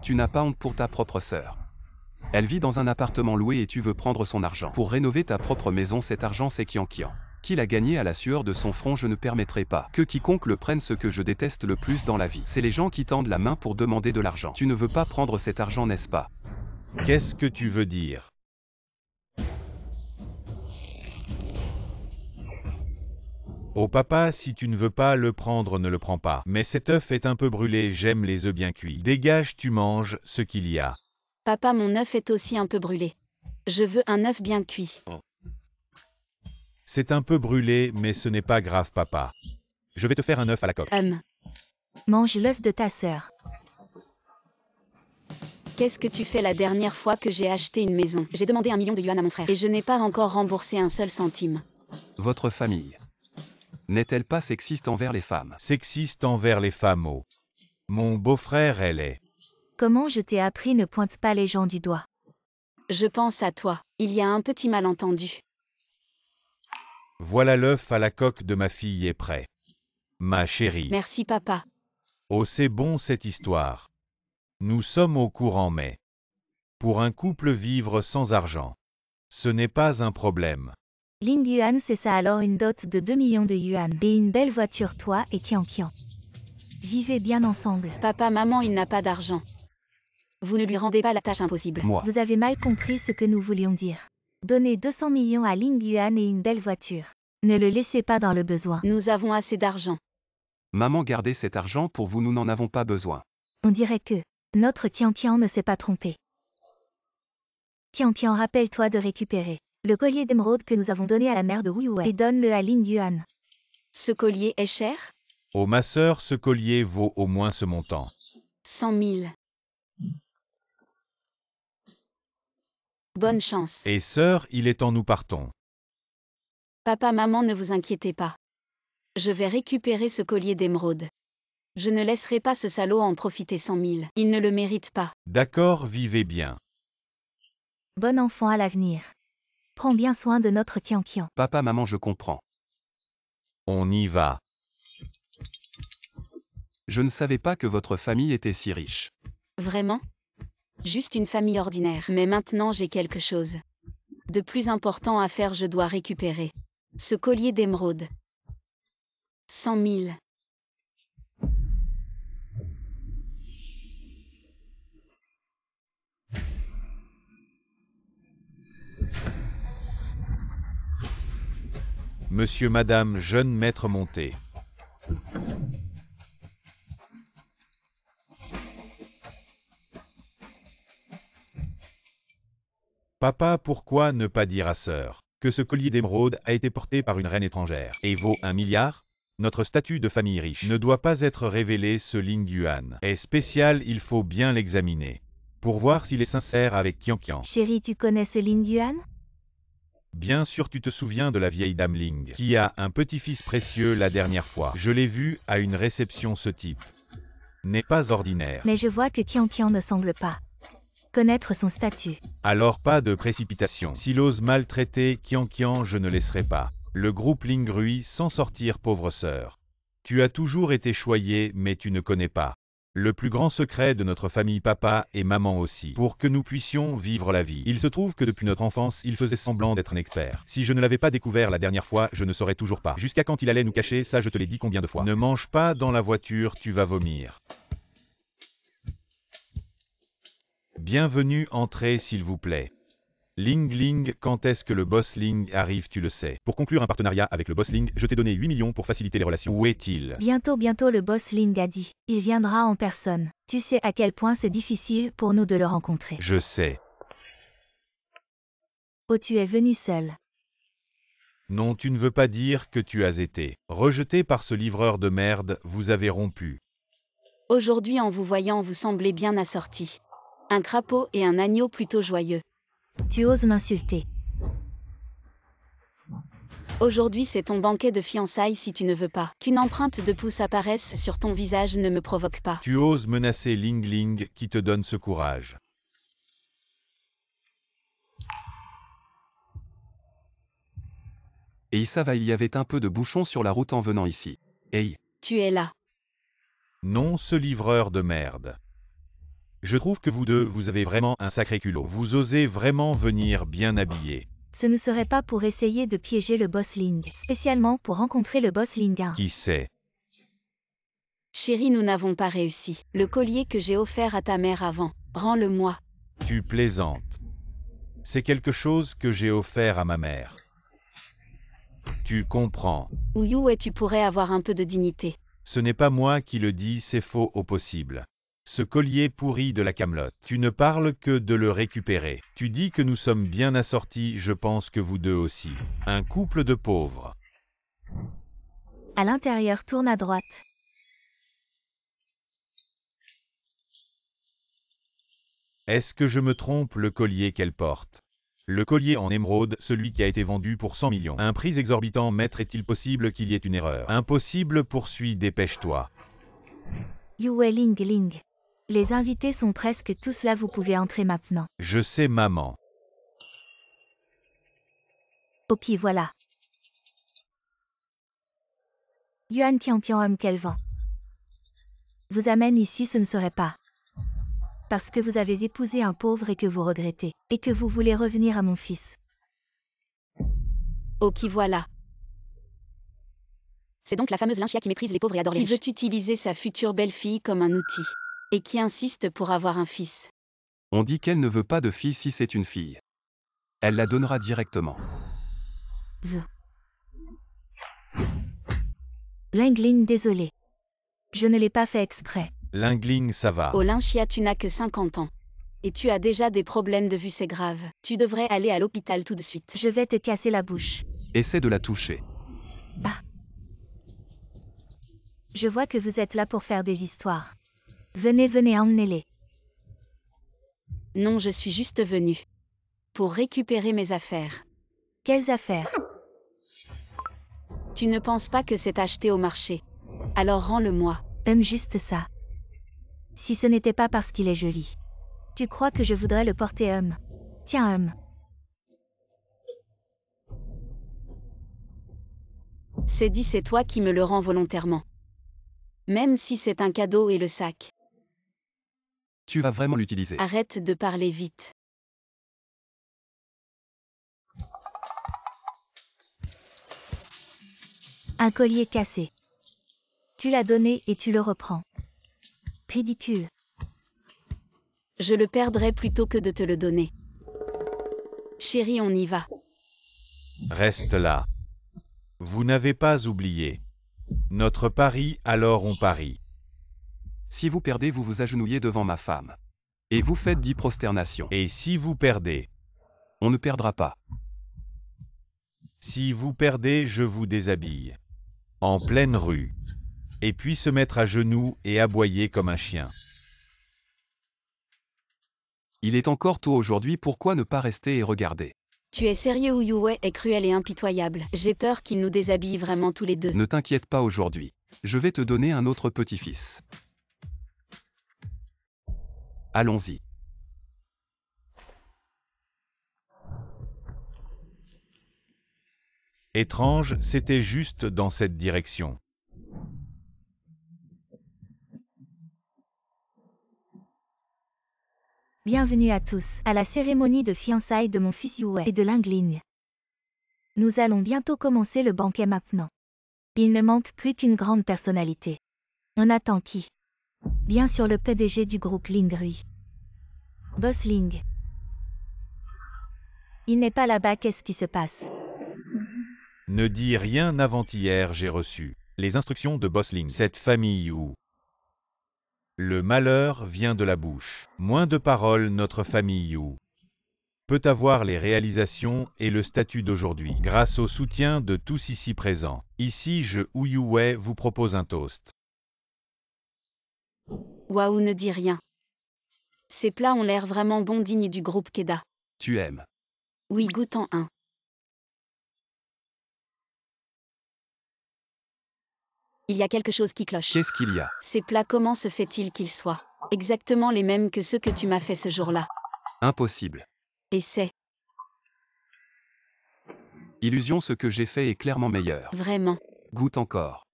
Tu n'as pas honte pour ta propre sœur. Elle vit dans un appartement loué et tu veux prendre son argent pour rénover ta propre maison. Cet argent, c'est Qian Qian qui l'a gagné à la sueur de son front. Je ne permettrai pas que quiconque le prenne. Ce que je déteste le plus dans la vie, c'est les gens qui tendent la main pour demander de l'argent. Tu ne veux pas prendre cet argent, n'est-ce pas? Qu'est-ce que tu veux dire? Oh papa, si tu ne veux pas le prendre, ne le prends pas. Mais cet œuf est un peu brûlé, j'aime les œufs bien cuits. Dégage, tu manges ce qu'il y a. Papa, mon œuf est aussi un peu brûlé. Je veux un œuf bien cuit. C'est un peu brûlé, mais ce n'est pas grave papa. Je vais te faire un œuf à la coque. Mange l'œuf de ta sœur. Qu'est-ce que tu fais? La dernière fois que j'ai acheté une maison, j'ai demandé 1 million de yuan à mon frère. Et je n'ai pas encore remboursé un seul centime. Votre famille. N'est-elle pas sexiste envers les femmes? Sexiste envers les femmes, oh. Mon beau-frère, elle est. Comment je t'ai appris ne pointe pas les gens du doigt. Je pense à toi. Il y a un petit malentendu. Voilà l'œuf à la coque de ma fille est prêt. Ma chérie. Merci papa. Oh, c'est bon cette histoire. Nous sommes au courant mais. Pour un couple vivre sans argent. Ce n'est pas un problème. Ling Yuan, c'est ça alors, une dot de 2 millions de yuan. Et une belle voiture, toi et Qian Qian. Vivez bien ensemble. Papa, maman, il n'a pas d'argent. Vous ne lui rendez pas la tâche impossible. Moi. Vous avez mal compris ce que nous voulions dire. Donnez 200 millions à Ling Yuan et une belle voiture. Ne le laissez pas dans le besoin. Nous avons assez d'argent. Maman, gardez cet argent pour vous, nous n'en avons pas besoin. On dirait que notre Qian Qian ne s'est pas trompé. Qian Qian, rappelle-toi de récupérer le collier d'émeraude que nous avons donné à la mère de Wu Wei et donne-le à Ling Yuan. Ce collier est cher? Oh ma sœur, ce collier vaut au moins ce montant. 100 000. Bonne chance. Et sœur, il est temps nous partons. Papa, maman, ne vous inquiétez pas. Je vais récupérer ce collier d'émeraude. Je ne laisserai pas ce salaud en profiter 100 000. Il ne le mérite pas. D'accord, vivez bien. Bon enfant à l'avenir. Prends bien soin de notre Qian Qian. Papa, maman, je comprends. On y va. Je ne savais pas que votre famille était si riche. Vraiment? Juste une famille ordinaire. Mais maintenant j'ai quelque chose de plus important à faire, je dois récupérer ce collier d'émeraude. 100 000. Monsieur, madame, jeune maître monté. Papa, pourquoi ne pas dire à sœur que ce collier d'émeraude a été porté par une reine étrangère et vaut 1 milliard? Notre statut de famille riche ne doit pas être révélé. Ce Ling Yuan est spécial, il faut bien l'examiner pour voir s'il est sincère avec Qian Qian. Chérie, tu connais ce Ling Yuan? Bien sûr, tu te souviens de la vieille dame Ling qui a un petit-fils précieux la dernière fois. Je l'ai vu à une réception. Ce type n'est pas ordinaire. Mais je vois que Qian Qian ne semble pas connaître son statut. Alors pas de précipitation. S'il ose maltraiter Qian Qian, je ne laisserai pas le groupe Ling Rui s'en sortir, pauvre sœur. Tu as toujours été choyée, mais tu ne connais pas le plus grand secret de notre famille, papa et maman aussi, pour que nous puissions vivre la vie. Il se trouve que depuis notre enfance, il faisait semblant d'être un expert. Si je ne l'avais pas découvert la dernière fois, je ne saurais toujours pas. Jusqu'à quand il allait nous cacher, ça je te l'ai dit combien de fois. Ne mange pas dans la voiture, tu vas vomir. Bienvenue, entrez s'il vous plaît. Ling Ling, quand est-ce que le boss Ling arrive, tu le sais. Pour conclure un partenariat avec le boss Ling, je t'ai donné 8 millions pour faciliter les relations. Où est-il? Bientôt, le boss Ling a dit. Il viendra en personne. Tu sais à quel point c'est difficile pour nous de le rencontrer. Je sais. Oh, tu es venu seul. Non, tu ne veux pas dire que tu as été rejeté par ce livreur de merde, vous avez rompu. Aujourd'hui, en vous voyant, vous semblez bien assorti. Un crapaud et un agneau plutôt joyeux. Tu oses m'insulter. Aujourd'hui, c'est ton banquet de fiançailles. Si tu ne veux pas qu'une empreinte de pouce apparaisse sur ton visage, ne me provoque pas. Tu oses menacer Ling Ling qui te donne ce courage. Et ça va, il y avait un peu de bouchon sur la route en venant ici. Hey, Tu es là. Non, ce livreur de merde. Je trouve que vous deux, vous avez vraiment un sacré culot. Vous osez vraiment venir bien habillé. Ce ne serait pas pour essayer de piéger le boss Ling, spécialement pour rencontrer le boss Ling 1. Qui sait? Chérie, nous n'avons pas réussi. Le collier que j'ai offert à ta mère avant, rends-le-moi. Tu plaisantes. C'est quelque chose que j'ai offert à ma mère. Tu comprends. Ouyou, et tu pourrais avoir un peu de dignité. Ce n'est pas moi qui le dis, c'est faux au possible. Ce collier pourri de la Camelote, tu ne parles que de le récupérer. Tu dis que nous sommes bien assortis, je pense que vous deux aussi. Un couple de pauvres. À l'intérieur, tourne à droite. Est-ce que je me trompe, le collier qu'elle porte Le collier en émeraude, celui qui a été vendu pour 100 millions. Un prix exorbitant, maître, est-il possible qu'il y ait une erreur? Impossible, poursuis, dépêche-toi. Yue Ling Ling. Les invités sont presque tous là, vous pouvez entrer maintenant. Je sais, maman. Ok, voilà. Yuan Qianqian quel vent. Vous amène ici, ce ne serait pas. Parce que vous avez épousé un pauvre et que vous regrettez. Et que vous voulez revenir à mon fils. Ok, voilà. C'est donc la fameuse Linxia qui méprise les pauvres et adore les riches. Qui veut utiliser sa future belle-fille comme un outil. Et qui insiste pour avoir un fils. On dit qu'elle ne veut pas de fille si c'est une fille. Elle la donnera directement. Lingling, désolé. Je ne l'ai pas fait exprès. Lingling, ça va. Oh Linxia, tu n'as que 50 ans. Et tu as déjà des problèmes de vue, c'est grave. Tu devrais aller à l'hôpital tout de suite. Je vais te casser la bouche. Essaie de la toucher. Bah. Je vois que vous êtes là pour faire des histoires. Venez, venez, emmenez-les. Non, je suis juste venue. Pour récupérer mes affaires. Quelles affaires? Tu ne penses pas que c'est acheté au marché? Alors rends-le-moi. Juste ça. Si ce n'était pas parce qu'il est joli. Tu crois que je voudrais le porter, Tiens, C'est dit, c'est toi qui me le rends volontairement. Même si c'est un cadeau et le sac. Tu vas vraiment l'utiliser. Arrête de parler vite. Un collier cassé. Tu l'as donné et tu le reprends. Ridicule. Je le perdrai plutôt que de te le donner. Chérie, on y va. Reste là. Vous n'avez pas oublié. Notre pari, alors on parie. Si vous perdez, vous vous agenouillez devant ma femme. Et vous faites 10 prosternations. Et si vous perdez? On ne perdra pas. Si vous perdez, je vous déshabille. En pleine rue. Et puis se mettre à genoux et aboyer comme un chien. Il est encore tôt aujourd'hui, pourquoi ne pas rester et regarder? Tu es sérieux ou Yue est cruel et impitoyable? J'ai peur qu'il nous déshabille vraiment tous les deux. Ne t'inquiète pas aujourd'hui. Je vais te donner un autre petit-fils. Allons-y. Étrange, c'était juste dans cette direction. Bienvenue à tous à la cérémonie de fiançailles de mon fils Yue et de Lingling. Nous allons bientôt commencer le banquet maintenant. Il ne manque plus qu'une grande personnalité. On attend qui? Bien sûr le PDG du groupe Lingrui. Boss Ling. Il n'est pas là-bas, qu'est-ce qui se passe? Ne dis rien, avant-hier j'ai reçu les instructions de Boss Ling. Cette famille où le malheur vient de la bouche. Moins de paroles, notre famille où peut avoir les réalisations et le statut d'aujourd'hui. Grâce au soutien de tous ici présents. Ici, je Yue vous propose un toast. Waouh, ne dis rien. Ces plats ont l'air vraiment bons, dignes du groupe Keda. Tu aimes. Oui, goûtons un. Il y a quelque chose qui cloche. Qu'est-ce qu'il y a? Ces plats, comment se fait-il qu'ils soient exactement les mêmes que ceux que tu m'as fait ce jour-là? Impossible. Et c'est Illusion, ce que j'ai fait est clairement meilleur. vraiment. Goûte encore.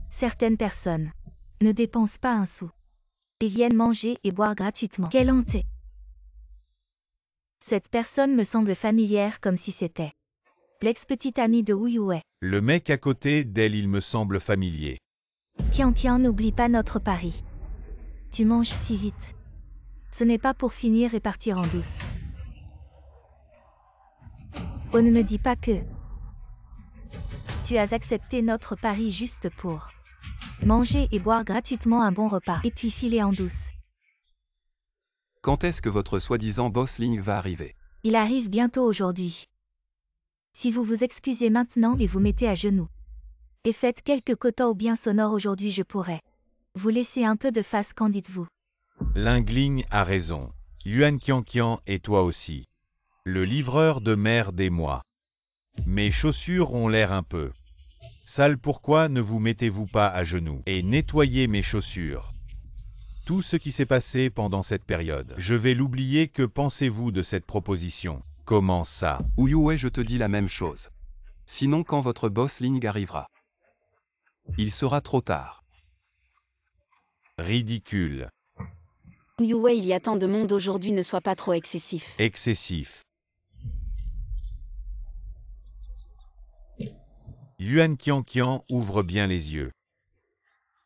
Certaines personnes ne dépensent pas un sou et viennent manger et boire gratuitement. Quelle honte! Cette personne me semble familière, comme si c'était l'ex-petite amie de Yue. Le mec à côté d'elle, il me semble familier. Tiens, n'oublie pas notre pari. Tu manges si vite. Ce n'est pas pour finir et partir en douce. On ne me dit pas que tu as accepté notre pari juste pour manger et boire gratuitement un bon repas et puis filer en douce. Quand est-ce que votre soi-disant boss Ling va arriver? Il arrive bientôt aujourd'hui. Si vous vous excusez maintenant et vous mettez à genoux et faites quelques kotao bien sonores aujourd'hui, je pourrais vous laisser un peu de face, qu'en dites-vous? Lingling a raison. Yuan Qianqian et toi aussi. Le livreur de merde et moi. Mes chaussures ont l'air un peu sales, pourquoi ne vous mettez-vous pas à genoux et nettoyez mes chaussures? Tout ce qui s'est passé pendant cette période, je vais l'oublier. Que pensez-vous de cette proposition? Comment ça? Ouyoué, je te dis la même chose. Sinon, quand votre boss Ling arrivera, il sera trop tard. Ridicule. Yue, il y a tant de monde aujourd'hui, ne sois pas trop excessif. Excessif. Yuan Qianqian ouvre bien les yeux.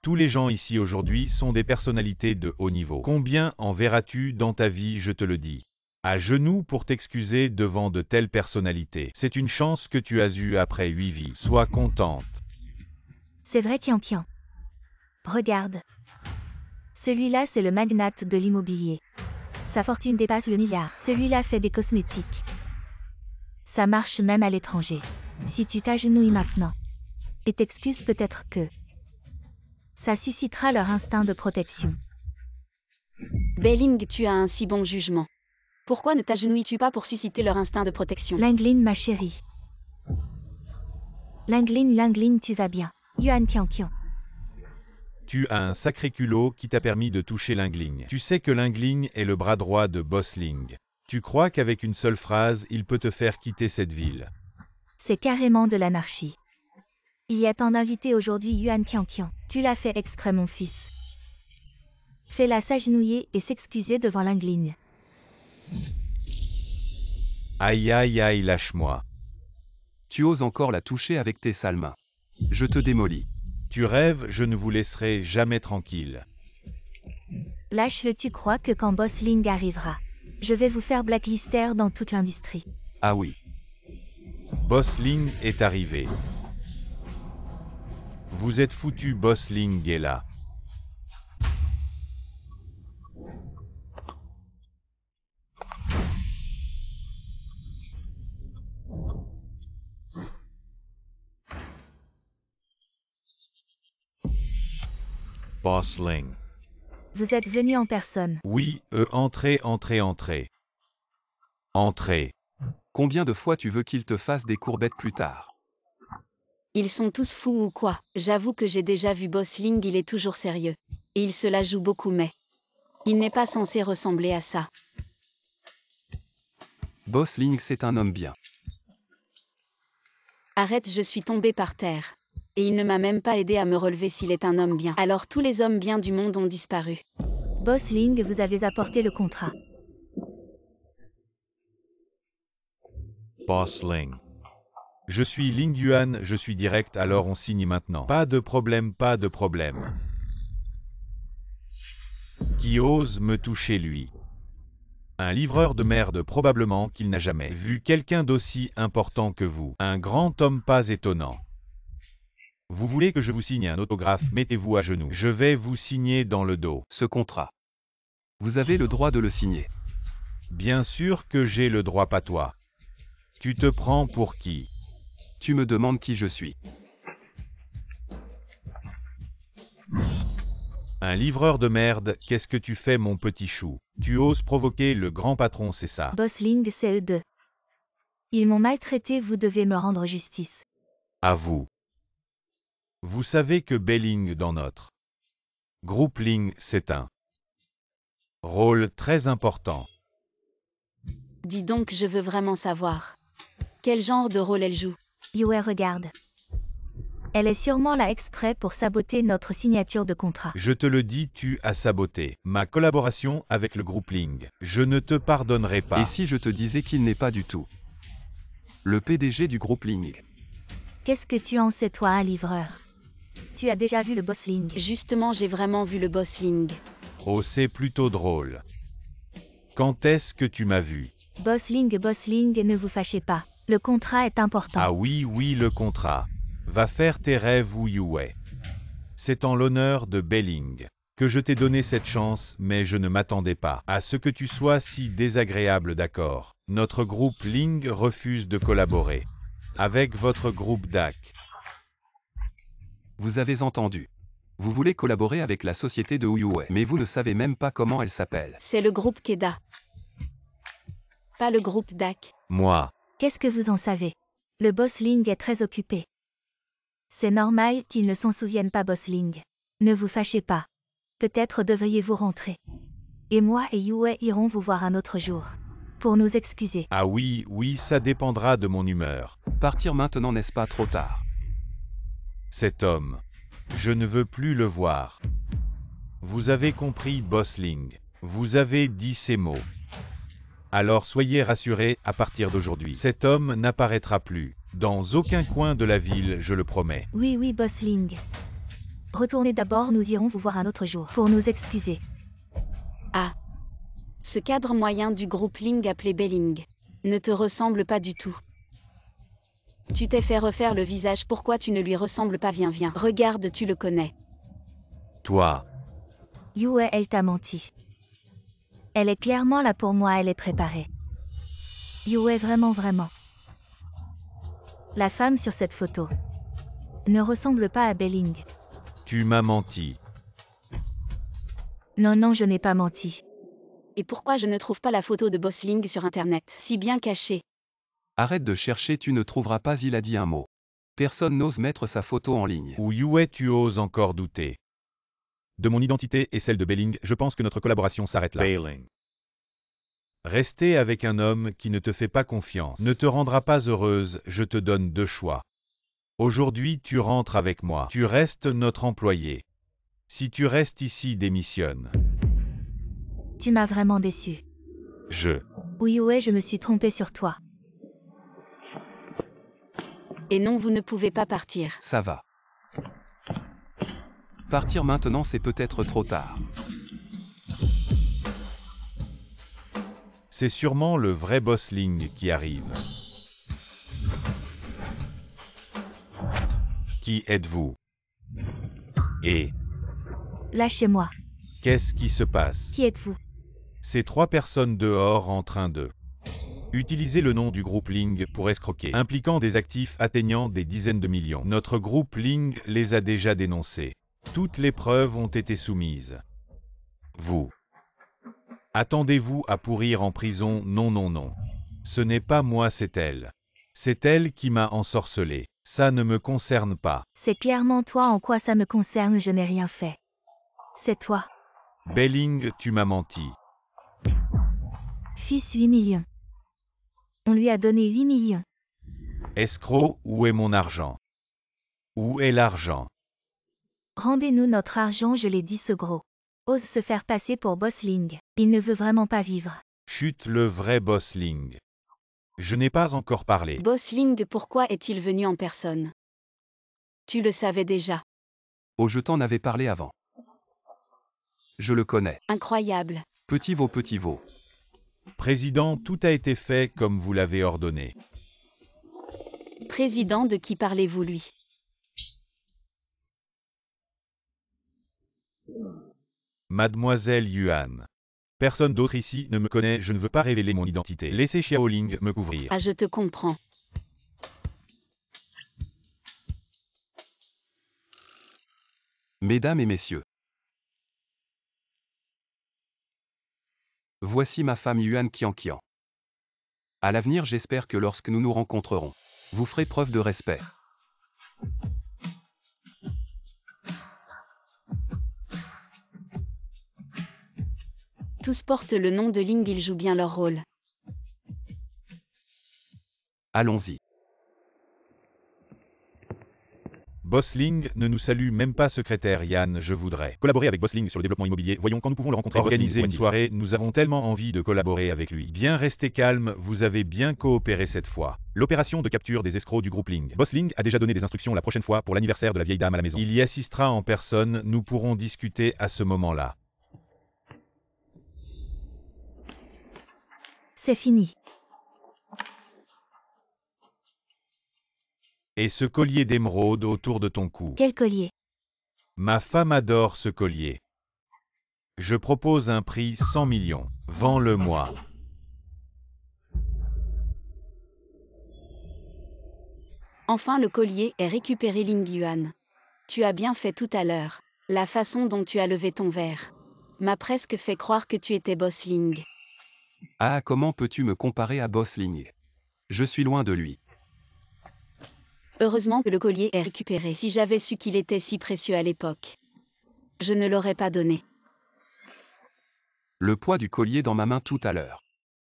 Tous les gens ici aujourd'hui sont des personnalités de haut niveau. Combien en verras-tu dans ta vie, je te le dis? À genoux pour t'excuser devant de telles personnalités. C'est une chance que tu as eue après 8 vies. Sois contente. C'est vrai, Qianqian. Regarde. Celui-là, c'est le magnate de l'immobilier. Sa fortune dépasse le milliard. Celui-là fait des cosmétiques. Ça marche même à l'étranger. Si tu t'agenouilles maintenant et t'excuses, peut-être que ça suscitera leur instinct de protection. Beiling, tu as un si bon jugement. Pourquoi ne t'agenouilles-tu pas pour susciter leur instinct de protection? Linglin, ma chérie. Linglin, tu vas bien. Yuan Qianqian. Tu as un sacré culot qui t'a permis de toucher Lingling. Tu sais que Lingling est le bras droit de Boss Ling. Tu crois qu'avec une seule phrase, il peut te faire quitter cette ville? C'est carrément de l'anarchie. Il y a tant d'invités aujourd'hui, Yuan Qianqian. Tu l'as fait exprès, mon fils. Fais-la s'agenouiller et s'excuser devant Linglin. Aïe aïe aïe, lâche-moi. Tu oses encore la toucher avec tes sales mains. Je te démolis. Tu rêves, je ne vous laisserai jamais tranquille. Lâche-le, tu crois que quand Boss Ling arrivera, je vais vous faire blacklister dans toute l'industrie. Ah oui. Boss Ling est arrivé. Vous êtes foutu, Boss Ling est là. Boss Ling. Vous êtes venu en personne. Oui, entrez. Entrez. Combien de fois tu veux qu'il te fasse des courbettes plus tard? Ils sont tous fous ou quoi? J'avoue que j'ai déjà vu Boss Ling, il est toujours sérieux. Et il se la joue beaucoup, mais il n'est pas censé ressembler à ça. Boss Ling, c'est un homme bien. Arrête, je suis tombée par terre. Et il ne m'a même pas aidé à me relever. S'il est un homme bien, alors tous les hommes bien du monde ont disparu. Boss Ling, vous avez apporté le contrat. Boss Ling. Je suis Ling Yuan, je suis direct, alors on signe maintenant. Pas de problème. Qui ose me toucher, lui? Un livreur de merde, probablement qu'il n'a jamais vu quelqu'un d'aussi important que vous. Un grand homme pas étonnant. Vous voulez que je vous signe un autographe? Mettez-vous à genoux. Je vais vous signer dans le dos. Ce contrat. Vous avez le droit de le signer. Bien sûr que j'ai le droit, pas toi. Tu te prends pour qui? Tu me demandes qui je suis. Un livreur de merde, qu'est-ce que tu fais, mon petit chou? Tu oses provoquer le grand patron, c'est ça? Boss Ling, c'est eux deux. Ils m'ont maltraité, vous devez me rendre justice. À vous. Vous savez que Beiling dans notre groupe Ling, c'est un rôle très important. Dis donc, je veux vraiment savoir. Quel genre de rôle elle joue? Yue, regarde. Elle est sûrement là exprès pour saboter notre signature de contrat. Je te le dis, tu as saboté ma collaboration avec le groupe Ling. Je ne te pardonnerai pas. Et si je te disais qu'il n'est pas du tout le PDG du groupe Ling? Qu'est-ce que tu en sais, toi, un livreur? Tu as déjà vu le Boss Ling? Justement, j'ai vraiment vu le Boss Ling. Oh, c'est plutôt drôle. Quand est-ce que tu m'as vu? Boss Ling, ne vous fâchez pas. Le contrat est important. Ah oui, le contrat. Va faire tes rêves, Yue. C'est en l'honneur de Beiling que je t'ai donné cette chance, mais je ne m'attendais pas à ce que tu sois si désagréable, d'accord? Notre groupe Ling refuse de collaborer avec votre groupe DAC. Vous avez entendu. Vous voulez collaborer avec la société de Ouyoué, mais vous ne savez même pas comment elle s'appelle. C'est le groupe Keda. Pas le groupe DAC. Moi. Qu'est-ce que vous en savez? Le boss Ling est très occupé. C'est normal qu'il ne s'en souvienne pas, boss Ling. Ne vous fâchez pas. Peut-être devriez-vous rentrer. Et moi et Yue irons vous voir un autre jour. Pour nous excuser. Ah oui, oui, ça dépendra de mon humeur. Partir maintenant n'est-ce pas trop tard? Cet homme. Je ne veux plus le voir. Vous avez compris, boss Ling. Vous avez dit ces mots. Alors soyez rassurés, à partir d'aujourd'hui, cet homme n'apparaîtra plus. Dans aucun coin de la ville, je le promets. Oui, oui, boss Ling. Retournez d'abord, nous irons vous voir un autre jour. Pour nous excuser. Ah. Ce cadre moyen du groupe Ling appelé Belling ne te ressemble pas du tout. Tu t'es fait refaire le visage, pourquoi tu ne lui ressembles pas? Viens, viens. Regarde, tu le connais. Toi. Yue, elle t'a menti. Elle est clairement là pour moi, elle est préparée. Yue, vraiment, vraiment. La femme sur cette photo ne ressemble pas à Belling. Tu m'as menti. Non, non, je n'ai pas menti. Et pourquoi je ne trouve pas la photo de Boss Ling sur Internet, si bien cachée? Arrête de chercher, tu ne trouveras pas, il a dit un mot. Personne n'ose mettre sa photo en ligne. Ou Yue, tu oses encore douter. De mon identité et celle de Belling, je pense que notre collaboration s'arrête là. Rester avec un homme qui ne te fait pas confiance ne te rendra pas heureuse, je te donne deux choix. Aujourd'hui, tu rentres avec moi. Tu restes notre employé. Si tu restes ici, démissionne. Tu m'as vraiment déçu. Oui, Yue, je me suis trompée sur toi. Et non, vous ne pouvez pas partir. Ça va. Partir maintenant, c'est peut-être trop tard. C'est sûrement le vrai boss Ling qui arrive. Qui êtes-vous? Et Lâchez-moi. qu'est-ce qui se passe? Qui êtes-vous? Ces trois personnes dehors en train de utiliser le nom du groupe Ling pour escroquer, impliquant des actifs atteignant des dizaines de millions. Notre groupe Ling les a déjà dénoncés. Toutes les preuves ont été soumises. Vous. Attendez-vous à pourrir en prison? Non, non, non. Ce n'est pas moi, c'est elle. C'est elle qui m'a ensorcelé. Ça ne me concerne pas. C'est clairement toi, en quoi ça me concerne, je n'ai rien fait. C'est toi. Belling, tu m'as menti. Fils 8 millions. On lui a donné 8 millions. Escroc, où est mon argent? Où est l'argent? Rendez-nous notre argent, je l'ai dit, ce gros. Ose se faire passer pour boss Ling. Il ne veut vraiment pas vivre. Chut, le vrai boss Ling. Je n'ai pas encore parlé. Boss Ling, pourquoi est-il venu en personne? Tu le savais déjà. Oh, je t'en avais parlé avant. Je le connais. Incroyable. Petit veau, petit veau. Président, tout a été fait comme vous l'avez ordonné. Président, de qui parlez-vous, lui? Mademoiselle Yuan. Personne d'autre ici ne me connaît, je ne veux pas révéler mon identité. Laissez Xiaoling me couvrir. Ah, je te comprends. Mesdames et messieurs. Voici ma femme Yuan Qianqian. À l'avenir, j'espère que lorsque nous nous rencontrerons, vous ferez preuve de respect. Tous portent le nom de Ling, ils jouent bien leur rôle. Allons-y. Bossling ne nous salue même pas, secrétaire Yann. Je voudrais collaborer avec Bossling sur le développement immobilier. Voyons quand nous pouvons le rencontrer. Organiser une soirée, nous avons tellement envie de collaborer avec lui. Bien, restez calme, vous avez bien coopéré cette fois. L'opération de capture des escrocs du groupe Ling. Bossling a déjà donné des instructions la prochaine fois pour l'anniversaire de la vieille dame à la maison. Il y assistera en personne, nous pourrons discuter à ce moment-là. C'est fini. Et ce collier d'émeraude autour de ton cou. Quel collier? Ma femme adore ce collier. Je propose un prix 100 millions. Vends-le-moi. Enfin, le collier est récupéré, Ling Yuan. Tu as bien fait tout à l'heure. La façon dont tu as levé ton verre m'a presque fait croire que tu étais boss Ling. Ah, comment peux-tu me comparer à Boss Ling? Je suis loin de lui. Heureusement que le collier est récupéré. Si j'avais su qu'il était si précieux à l'époque, je ne l'aurais pas donné. Le poids du collier dans ma main tout à l'heure,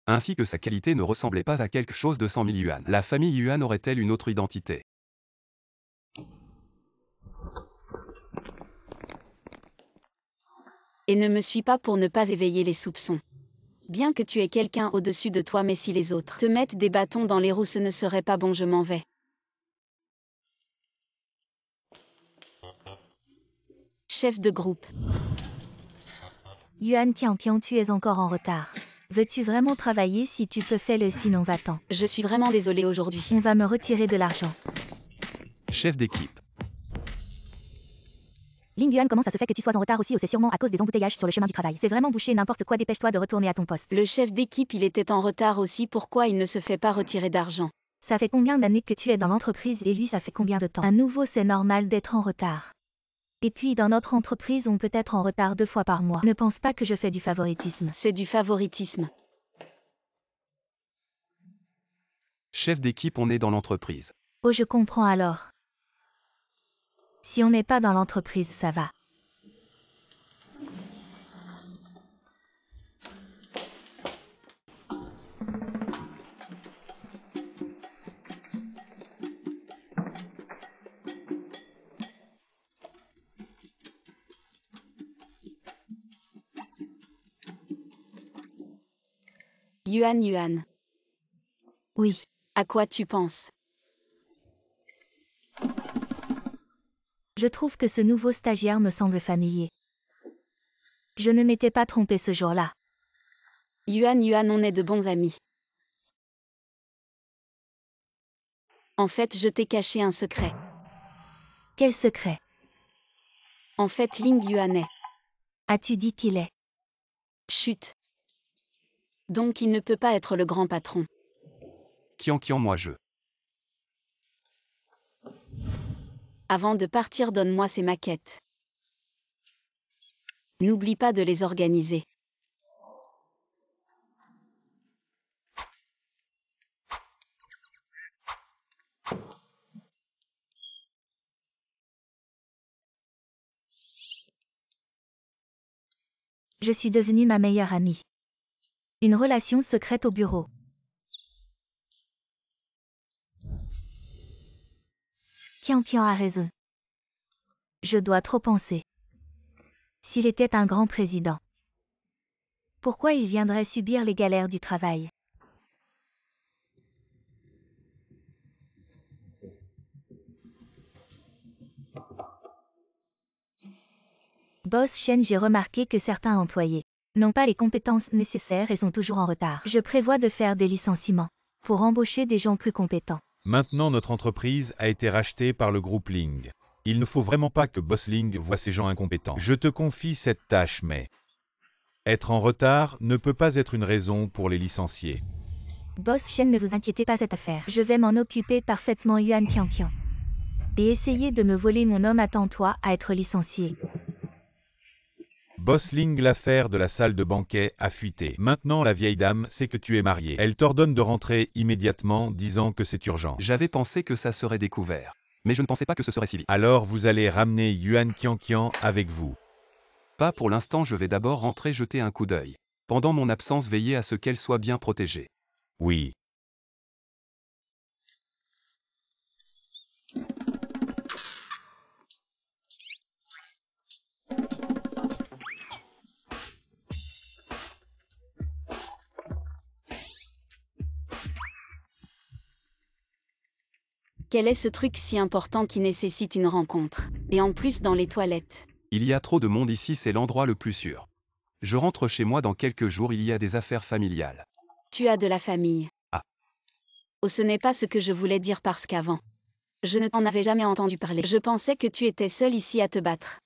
ainsi que sa qualité ne ressemblait pas à quelque chose de 100 000 yuan. La famille Yuan aurait-elle une autre identité? Et ne me suis pas pour ne pas éveiller les soupçons. Bien que tu aies quelqu'un au-dessus de toi, mais si les autres te mettent des bâtons dans les roues, ce ne serait pas bon, je m'en vais. Chef de groupe. Yuan Qiangqiang, tu es encore en retard. Veux-tu vraiment travailler? Si tu peux, fais-le, sinon va-t'en. Je suis vraiment désolée aujourd'hui. On va me retirer de l'argent. Chef d'équipe. Ling Yuan, comment ça se fait que tu sois en retard aussi? C'est sûrement à cause des embouteillages sur le chemin du travail. C'est vraiment bouché, n'importe quoi, dépêche-toi de retourner à ton poste. Le chef d'équipe, il était en retard aussi, pourquoi il ne se fait pas retirer d'argent? Ça fait combien d'années que tu es dans l'entreprise et lui ça fait combien de temps? À nouveau, c'est normal d'être en retard. Et puis dans notre entreprise, on peut être en retard 2 fois par mois. Ne pense pas que je fais du favoritisme. C'est du favoritisme. Chef d'équipe, on est dans l'entreprise. Oh, je comprends alors. Si on n'est pas dans l'entreprise, ça va. Yuan. Oui. À quoi tu penses? Je trouve que ce nouveau stagiaire me semble familier. Je ne m'étais pas trompé ce jour-là. Yuan, on est de bons amis. En fait, je t'ai caché un secret. Quel secret? En fait, Ling Yuan est. As-tu dit qu'il est? Chut. Donc il ne peut pas être le grand patron. Qiangqiang, moi je. Avant de partir, donne-moi ces maquettes. N'oublie pas de les organiser. Je suis devenue ma meilleure amie. Une relation secrète au bureau. Qiangqiang a raison. Je dois trop penser. S'il était un grand président, pourquoi il viendrait subir les galères du travail? Boss Shen, j'ai remarqué que certains employés n'ont pas les compétences nécessaires et sont toujours en retard. Je prévois de faire des licenciements pour embaucher des gens plus compétents. Maintenant, notre entreprise a été rachetée par le groupe Ling. Il ne faut vraiment pas que Boss Ling voie ces gens incompétents. Je te confie cette tâche, mais être en retard ne peut pas être une raison pour les licencier. Boss Shen, ne vous inquiétez pas, cette affaire. Je vais m'en occuper parfaitement, Yuan Qiangqiang. Et essayer de me voler mon homme, attends-toi à être licencié. Boss Ling, l'affaire de la salle de banquet a fuité. Maintenant, la vieille dame sait que tu es marié. Elle t'ordonne de rentrer immédiatement, disant que c'est urgent. J'avais pensé que ça serait découvert. Mais je ne pensais pas que ce serait si vite. Alors vous allez ramener Yuan Qiangqiang avec vous. Pas pour l'instant, je vais d'abord rentrer jeter un coup d'œil. Pendant mon absence, veillez à ce qu'elle soit bien protégée. Oui. Quel est ce truc si important qui nécessite une rencontre? Et en plus dans les toilettes. Il y a trop de monde ici, c'est l'endroit le plus sûr. Je rentre chez moi dans quelques jours, il y a des affaires familiales. Tu as de la famille. Ah. Oh, ce n'est pas ce que je voulais dire parce qu'avant, je ne t'en avais jamais entendu parler. Je pensais que tu étais seul ici à te battre.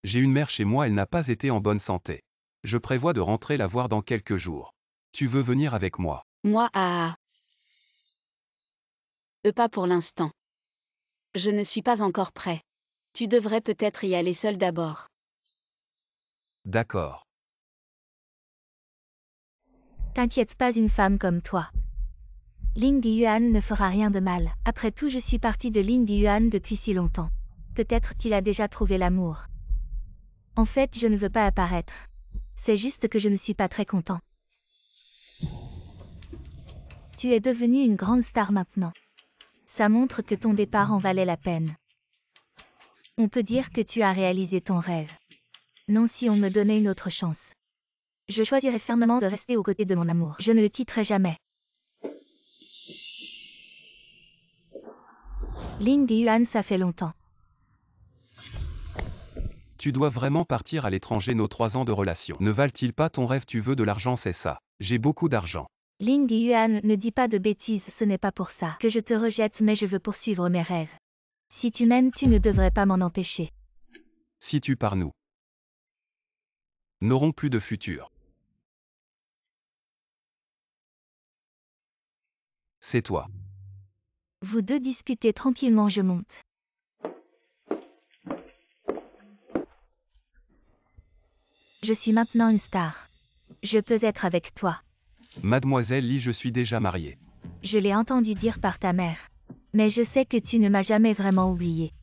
J'ai une mère chez moi, elle n'a pas été en bonne santé. Je prévois de rentrer la voir dans quelques jours. Tu veux venir avec moi? Moi, pas pour l'instant. Je ne suis pas encore prêt. Tu devrais peut-être y aller seul d'abord. D'accord. T'inquiète pas, une femme comme toi. Ling Yuan ne fera rien de mal. Après tout, je suis partie de Ling Yuan depuis si longtemps. Peut-être qu'il a déjà trouvé l'amour. En fait, je ne veux pas apparaître. C'est juste que je ne suis pas très content. Tu es devenue une grande star maintenant. Ça montre que ton départ en valait la peine. On peut dire que tu as réalisé ton rêve. Non, si on me donnait une autre chance. Je choisirais fermement de rester aux côtés de mon amour. Je ne le quitterai jamais. Ling Yuan, ça fait longtemps. Tu dois vraiment partir à l'étranger. Nos 3 ans de relation ne valent-ils pas ton rêve? Tu veux de l'argent, c'est ça? J'ai beaucoup d'argent. Ling Yuan, ne dis pas de bêtises, ce n'est pas pour ça que je te rejette, mais je veux poursuivre mes rêves. Si tu m'aimes, tu ne devrais pas m'en empêcher. Si tu pars, nous n'aurons plus de futur. C'est toi. Vous deux discutez tranquillement, je monte. Je suis maintenant une star. Je peux être avec toi. Mademoiselle Li, je suis déjà mariée. Je l'ai entendu dire par ta mère. Mais je sais que tu ne m'as jamais vraiment oublié.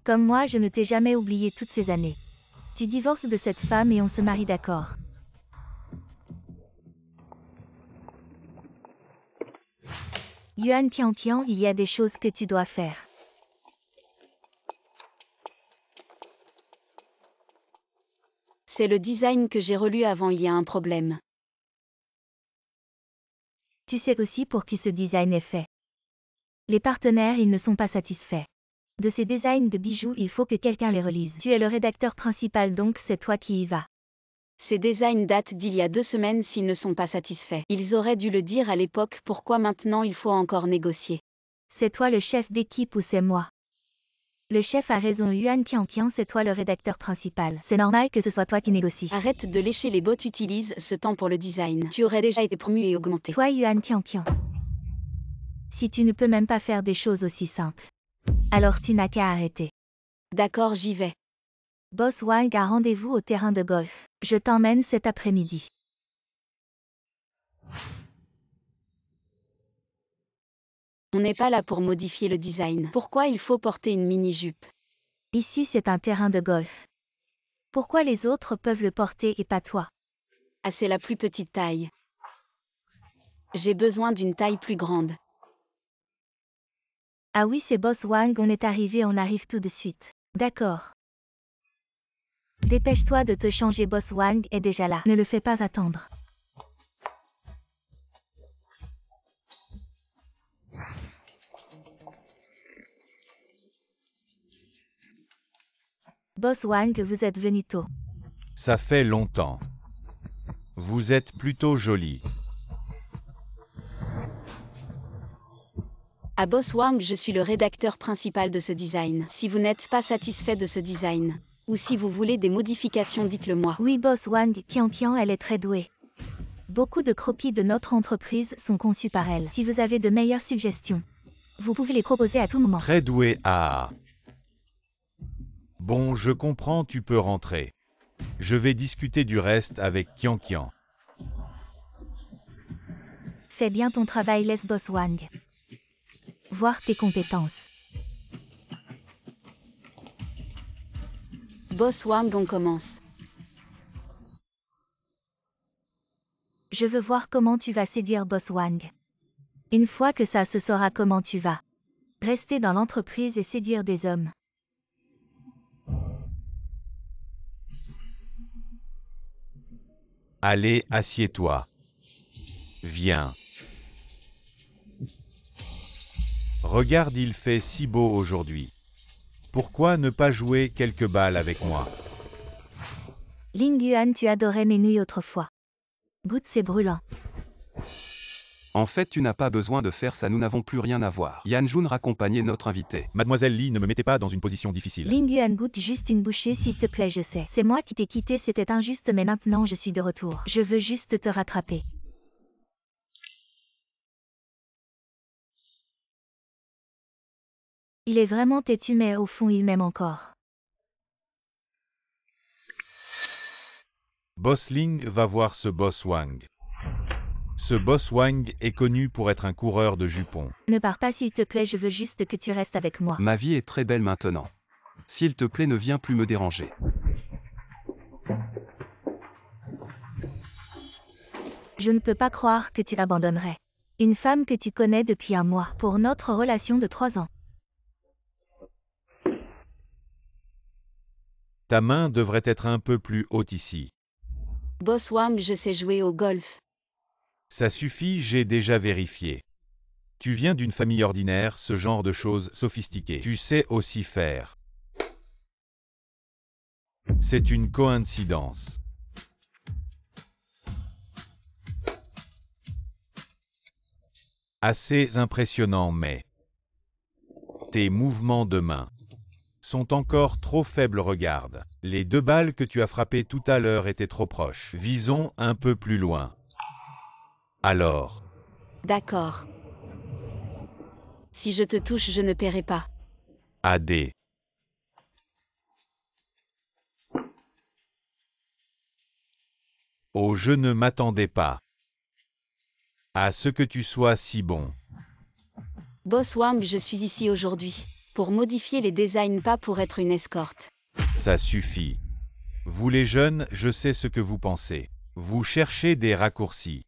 Comme moi, je ne t'ai jamais oublié toutes ces années. Tu divorces de cette femme et on se marie, d'accord? Yuan Qianqian, il y a des choses que tu dois faire. C'est le design que j'ai relu avant, il y a un problème. Tu sais aussi pour qui ce design est fait. Les partenaires, ils ne sont pas satisfaits. De ces designs de bijoux, il faut que quelqu'un les relise. Tu es le rédacteur principal, donc c'est toi qui y vas. Ces designs datent d'il y a 2 semaines. S'ils ne sont pas satisfaits, ils auraient dû le dire à l'époque. Pourquoi maintenant il faut encore négocier? C'est toi le chef d'équipe ou c'est moi? Le chef a raison, Yuan Qianqian, c'est toi le rédacteur principal. C'est normal que ce soit toi qui négocie. Arrête de lécher les bottes, utilise ce temps pour le design. Tu aurais déjà été promu et augmenté. Toi, Yuan Qianqian. Si tu ne peux même pas faire des choses aussi simples, alors tu n'as qu'à arrêter. D'accord, j'y vais. Boss Wang a rendez-vous au terrain de golf. Je t'emmène cet après-midi. On n'est pas là pour modifier le design. Pourquoi il faut porter une mini-jupe? Ici, c'est un terrain de golf. Pourquoi les autres peuvent le porter et pas toi? Ah, c'est la plus petite taille. J'ai besoin d'une taille plus grande. Ah oui, c'est Boss Wang, on est arrivé, on arrive tout de suite. D'accord. Dépêche-toi de te changer, Boss Wang est déjà là. Ne le fais pas attendre. Boss Wang, vous êtes venu tôt. Ça fait longtemps. Vous êtes plutôt jolie. À Boss Wang, je suis le rédacteur principal de ce design. Si vous n'êtes pas satisfait de ce design, ou si vous voulez des modifications, dites-le moi. Oui, Boss Wang, Qianqian, elle est très douée. Beaucoup de croquis de notre entreprise sont conçus par elle. Si vous avez de meilleures suggestions, vous pouvez les proposer à tout moment. Très douée, ah. Bon, je comprends, tu peux rentrer. Je vais discuter du reste avec Qianqian. Fais bien ton travail, laisse Boss Wang voir tes compétences. Boss Wang, on commence. Je veux voir comment tu vas séduire Boss Wang. Une fois que ça se saura comment tu vas rester dans l'entreprise et séduire des hommes. Allez, assieds-toi. Viens. Regarde, il fait si beau aujourd'hui. Pourquoi ne pas jouer quelques balles avec moi? Ling Yuan, tu adorais mes nuits autrefois. Goûte, c'est brûlant. En fait, tu n'as pas besoin de faire ça, nous n'avons plus rien à voir. Yan Jun raccompagnait notre invité. Mademoiselle Li, ne me mettez pas dans une position difficile. Ling Yuan, goûte juste une bouchée s'il te plaît, je sais. C'est moi qui t'ai quitté, c'était injuste, mais maintenant je suis de retour. Je veux juste te rattraper. Il est vraiment têtu, mais au fond il m'aime encore. Boss Ling va voir ce Boss Wang. Ce boss Wang est connu pour être un coureur de jupons. Ne pars pas s'il te plaît, je veux juste que tu restes avec moi. Ma vie est très belle maintenant. S'il te plaît, ne viens plus me déranger. Je ne peux pas croire que tu l'abandonnerais. Une femme que tu connais depuis un mois, pour notre relation de 3 ans. Ta main devrait être un peu plus haute ici. Boss Wang, je sais jouer au golf. Ça suffit, j'ai déjà vérifié. Tu viens d'une famille ordinaire, ce genre de choses sophistiquées. Tu sais aussi faire. C'est une coïncidence. Assez impressionnant, mais tes mouvements de main sont encore trop faibles. Regarde. Les 2 balles que tu as frappées tout à l'heure étaient trop proches. Visons un peu plus loin. Alors, D'accord. Si je te touche, je ne paierai pas. AD. Oh, je ne m'attendais pas à ce que tu sois si bon. Boss Wang, je suis ici aujourd'hui pour modifier les designs, pas pour être une escorte. Ça suffit. Vous les jeunes, je sais ce que vous pensez. Vous cherchez des raccourcis.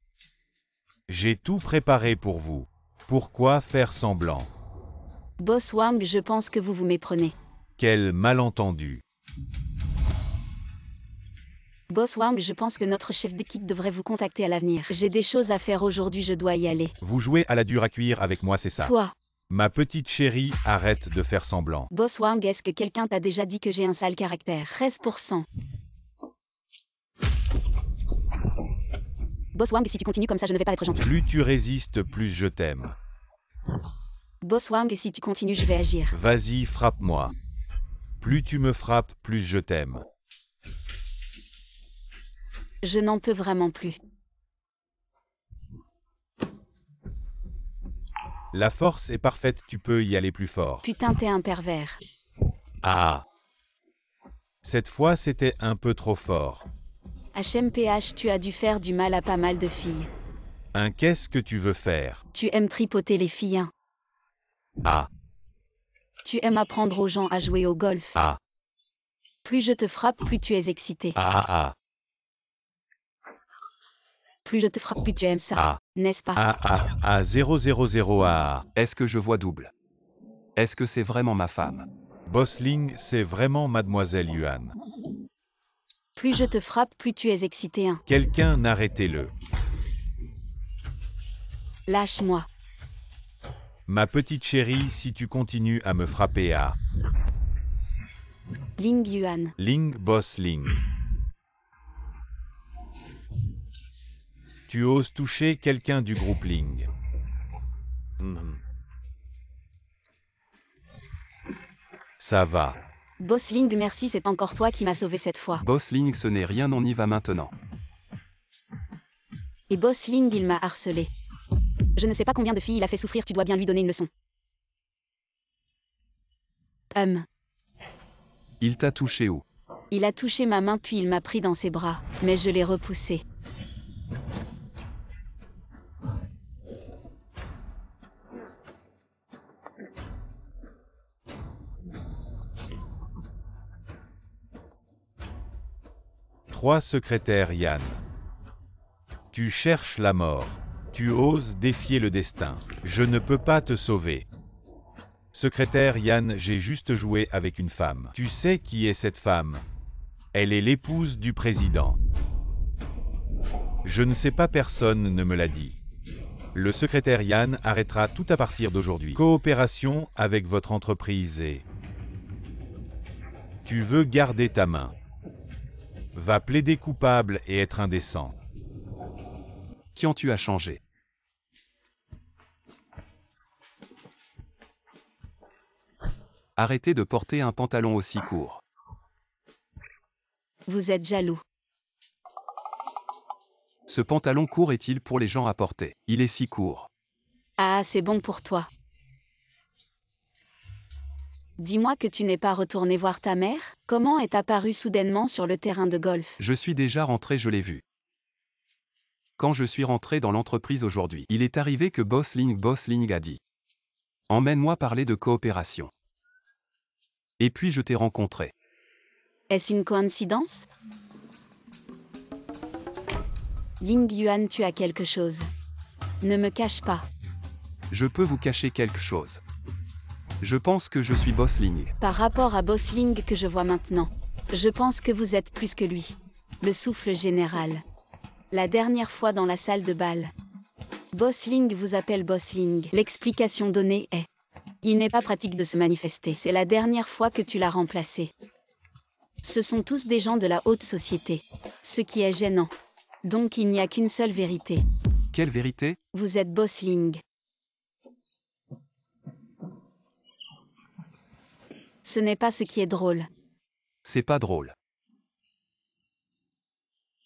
J'ai tout préparé pour vous. Pourquoi faire semblant? Boss Wang, je pense que vous vous méprenez. Quel malentendu. Boss Wang, je pense que notre chef d'équipe devrait vous contacter à l'avenir. J'ai des choses à faire aujourd'hui, je dois y aller. Vous jouez à la dure à cuire avec moi, c'est ça? Toi, Ma petite chérie, arrête de faire semblant. Boss Wang, est-ce que quelqu'un t'a déjà dit que j'ai un sale caractère? 13%. Boss Wang, si tu continues comme ça, je ne vais pas être gentil. Plus tu résistes, plus je t'aime. Boss Wang, si tu continues, je vais agir. Vas-y, frappe-moi. Plus tu me frappes, plus je t'aime. Je n'en peux vraiment plus. La force est parfaite, tu peux y aller plus fort. Putain, t'es un pervers. Ah! Cette fois, c'était un peu trop fort. HMPH, tu as dû faire du mal à pas mal de filles. Qu'est-ce que tu veux faire? Tu aimes tripoter les filles, hein? Ah! Tu aimes apprendre aux gens à jouer au golf. Ah! Plus je te frappe, plus tu es excité. Ah! Ah! Plus je te frappe, plus tu aimes ça. Ah! N'est-ce pas? Ah! Ah! Ah! 000 ah! Est-ce que je vois double? Est-ce que c'est vraiment ma femme? Bossling, c'est vraiment Mademoiselle Yuan. Plus je te frappe, plus tu es excité, hein? Quelqu'un arrêtez-le. Lâche-moi. Ma petite chérie, si tu continues à me frapper à Ling Yuan. Ling Boss Ling. Tu oses toucher quelqu'un du groupe Ling. Ça va. Boss Ling, merci, c'est encore toi qui m'as sauvé cette fois. Boss Ling, ce n'est rien, on y va maintenant. Et Boss Ling, il m'a harcelé. Je ne sais pas combien de filles il a fait souffrir, tu dois bien lui donner une leçon. Il t'a touché où? Il a touché ma main puis il m'a pris dans ses bras, mais je l'ai repoussé. Trois secrétaires Yann. Tu cherches la mort. Tu oses défier le destin. Je ne peux pas te sauver. Secrétaire Yann, j'ai juste joué avec une femme. Tu sais qui est cette femme? Elle est l'épouse du président. Je ne sais pas, personne ne me l'a dit. Le secrétaire Yann arrêtera tout à partir d'aujourd'hui. Coopération avec votre entreprise et... Tu veux garder ta main. Va plaider coupable et être indécent. Quand tu as changé? Arrêtez de porter un pantalon aussi court. Vous êtes jaloux. Ce pantalon court est-il pour les gens à porter? Il est si court. Ah, c'est bon pour toi. Dis-moi que tu n'es pas retourné voir ta mère? Comment est apparue soudainement sur le terrain de golf? Je suis déjà rentré, je l'ai vu. Quand je suis rentré dans l'entreprise aujourd'hui, il est arrivé que Boss Ling a dit « Emmène-moi parler de coopération ». Et puis je t'ai rencontré. Est-ce une coïncidence? Ling Yuan, tu as quelque chose. Ne me cache pas. Je peux vous cacher quelque chose. Je pense que je suis Boss Ling. Par rapport à Boss Ling que je vois maintenant, je pense que vous êtes plus que lui. Le souffle général. La dernière fois dans la salle de bal. Boss Ling vous appelle Boss Ling. L'explication donnée est: il n'est pas pratique de se manifester. C'est la dernière fois que tu l'as remplacé. Ce sont tous des gens de la haute société. Ce qui est gênant. Donc il n'y a qu'une seule vérité. Quelle vérité? Vous êtes Boss Ling. Ce n'est pas ce qui est drôle. C'est pas drôle.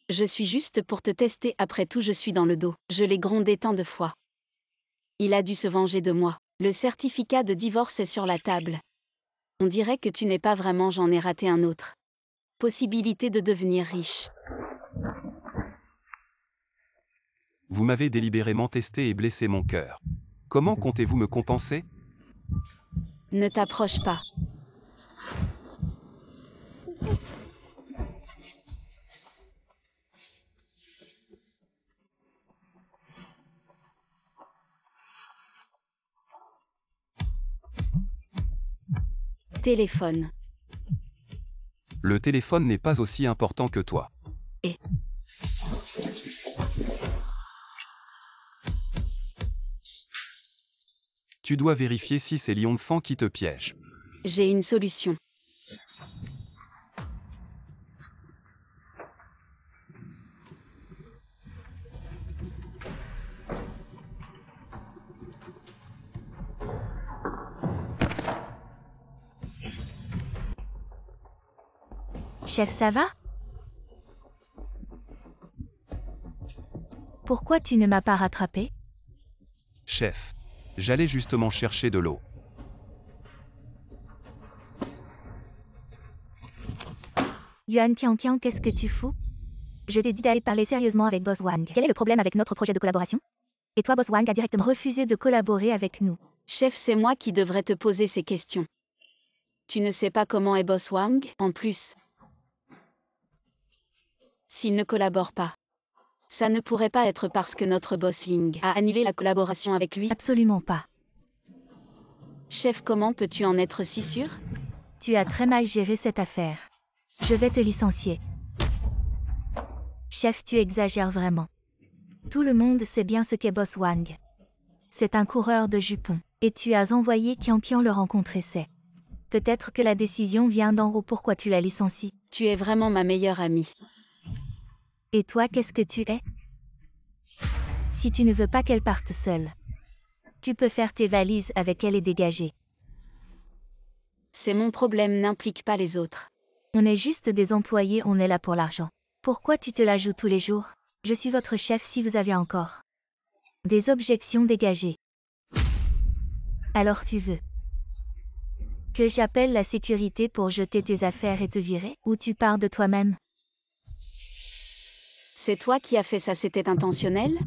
Je suis juste pour te tester, après tout je suis dans le dos. Je l'ai grondé tant de fois. Il a dû se venger de moi. Le certificat de divorce est sur la table. On dirait que tu n'es pas vraiment, j'en ai raté un autre. Possibilité de devenir riche. Vous m'avez délibérément testé et blessé mon cœur. Comment comptez-vous me compenser? Ne t'approche pas. Téléphone. Le téléphone n'est pas aussi important que toi. Et Tu dois vérifier si c'est Lion Fan qui te piège. j'ai une solution. Chef, ça va? Pourquoi tu ne m'as pas rattrapé? Chef, j'allais justement chercher de l'eau. Yuan Tianqian, qu'est-ce que tu fous? Je t'ai dit d'aller parler sérieusement avec Boss Wang. Quel est le problème avec notre projet de collaboration? Et toi, Boss Wang a directement refusé de collaborer avec nous. Chef, c'est moi qui devrais te poser ces questions. Tu ne sais pas comment est Boss Wang, en plus. S'il ne collabore pas, ça ne pourrait pas être parce que notre Boss Ling a annulé la collaboration avec lui. Absolument pas. Chef, comment peux-tu en être si sûr? Tu as très mal géré cette affaire. Je vais te licencier. Chef, tu exagères vraiment. Tout le monde sait bien ce qu'est Boss Wang. C'est un coureur de jupons. Et tu as envoyé Tianqian le rencontrer, c'est. Peut-être que la décision vient d'en haut, pourquoi tu la licencies? Tu es vraiment ma meilleure amie. Et toi, qu'est-ce que tu es? Si tu ne veux pas qu'elle parte seule, tu peux faire tes valises avec elle et dégager. C'est mon problème, n'implique pas les autres. On est juste des employés, on est là pour l'argent. Pourquoi tu te la joues tous les jours? Je suis votre chef, si vous avez encore des objections, dégagées. Alors tu veux que j'appelle la sécurité pour jeter tes affaires et te virer? Ou tu pars de toi-même? C'est toi qui as fait ça, c'était intentionnel?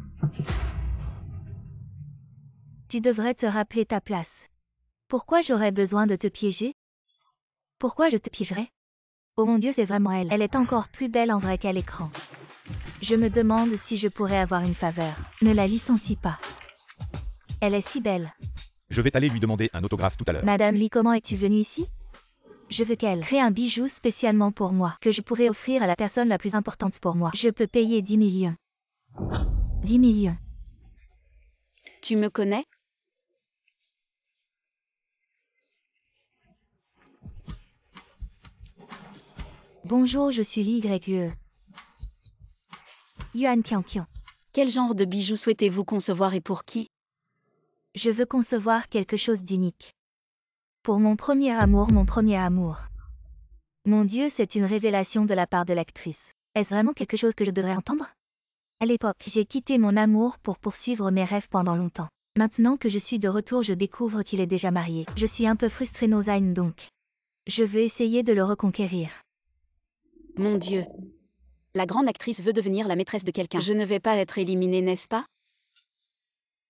Tu devrais te rappeler ta place. Pourquoi j'aurais besoin de te piéger? Pourquoi je te piégerais? Oh mon Dieu, c'est vraiment elle. Elle est encore plus belle en vrai qu'à l'écran. Je me demande si je pourrais avoir une faveur. Ne la licencie pas. Elle est si belle. Je vais aller lui demander un autographe tout à l'heure. Madame Lee, comment es-tu venue ici? Je veux qu'elle crée un bijou spécialement pour moi, que je pourrais offrir à la personne la plus importante pour moi. Je peux payer 10 millions. 10 millions. Tu me connais? Bonjour, je suis l'YE. Yuan Tianqian. Quel genre de bijoux souhaitez-vous concevoir et pour qui? Je veux concevoir quelque chose d'unique. Pour mon premier amour, mon premier amour. Mon Dieu, c'est une révélation de la part de l'actrice. Est-ce vraiment quelque chose que je devrais entendre? À l'époque, j'ai quitté mon amour pour poursuivre mes rêves pendant longtemps. Maintenant que je suis de retour, je découvre qu'il est déjà marié. Je suis un peu frustrée, Nozain, donc. Je veux essayer de le reconquérir. Mon Dieu. La grande actrice veut devenir la maîtresse de quelqu'un. Je ne vais pas être éliminée, n'est-ce pas?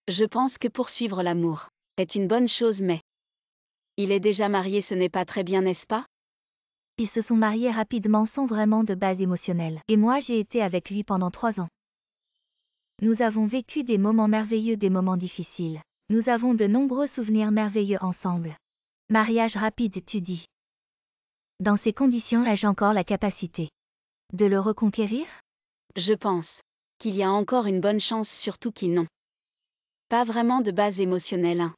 Je pense que poursuivre l'amour est une bonne chose, mais... Il est déjà marié, ce n'est pas très bien, n'est-ce pas? Ils se sont mariés rapidement sans vraiment de base émotionnelle. Et moi j'ai été avec lui pendant 3 ans. Nous avons vécu des moments merveilleux, des moments difficiles. Nous avons de nombreux souvenirs merveilleux ensemble. Mariage rapide, tu dis. Dans ces conditions, ai-je encore la capacité de le reconquérir? Je pense qu'il y a encore une bonne chance, surtout qu'ils n'ont pas vraiment de base émotionnelle.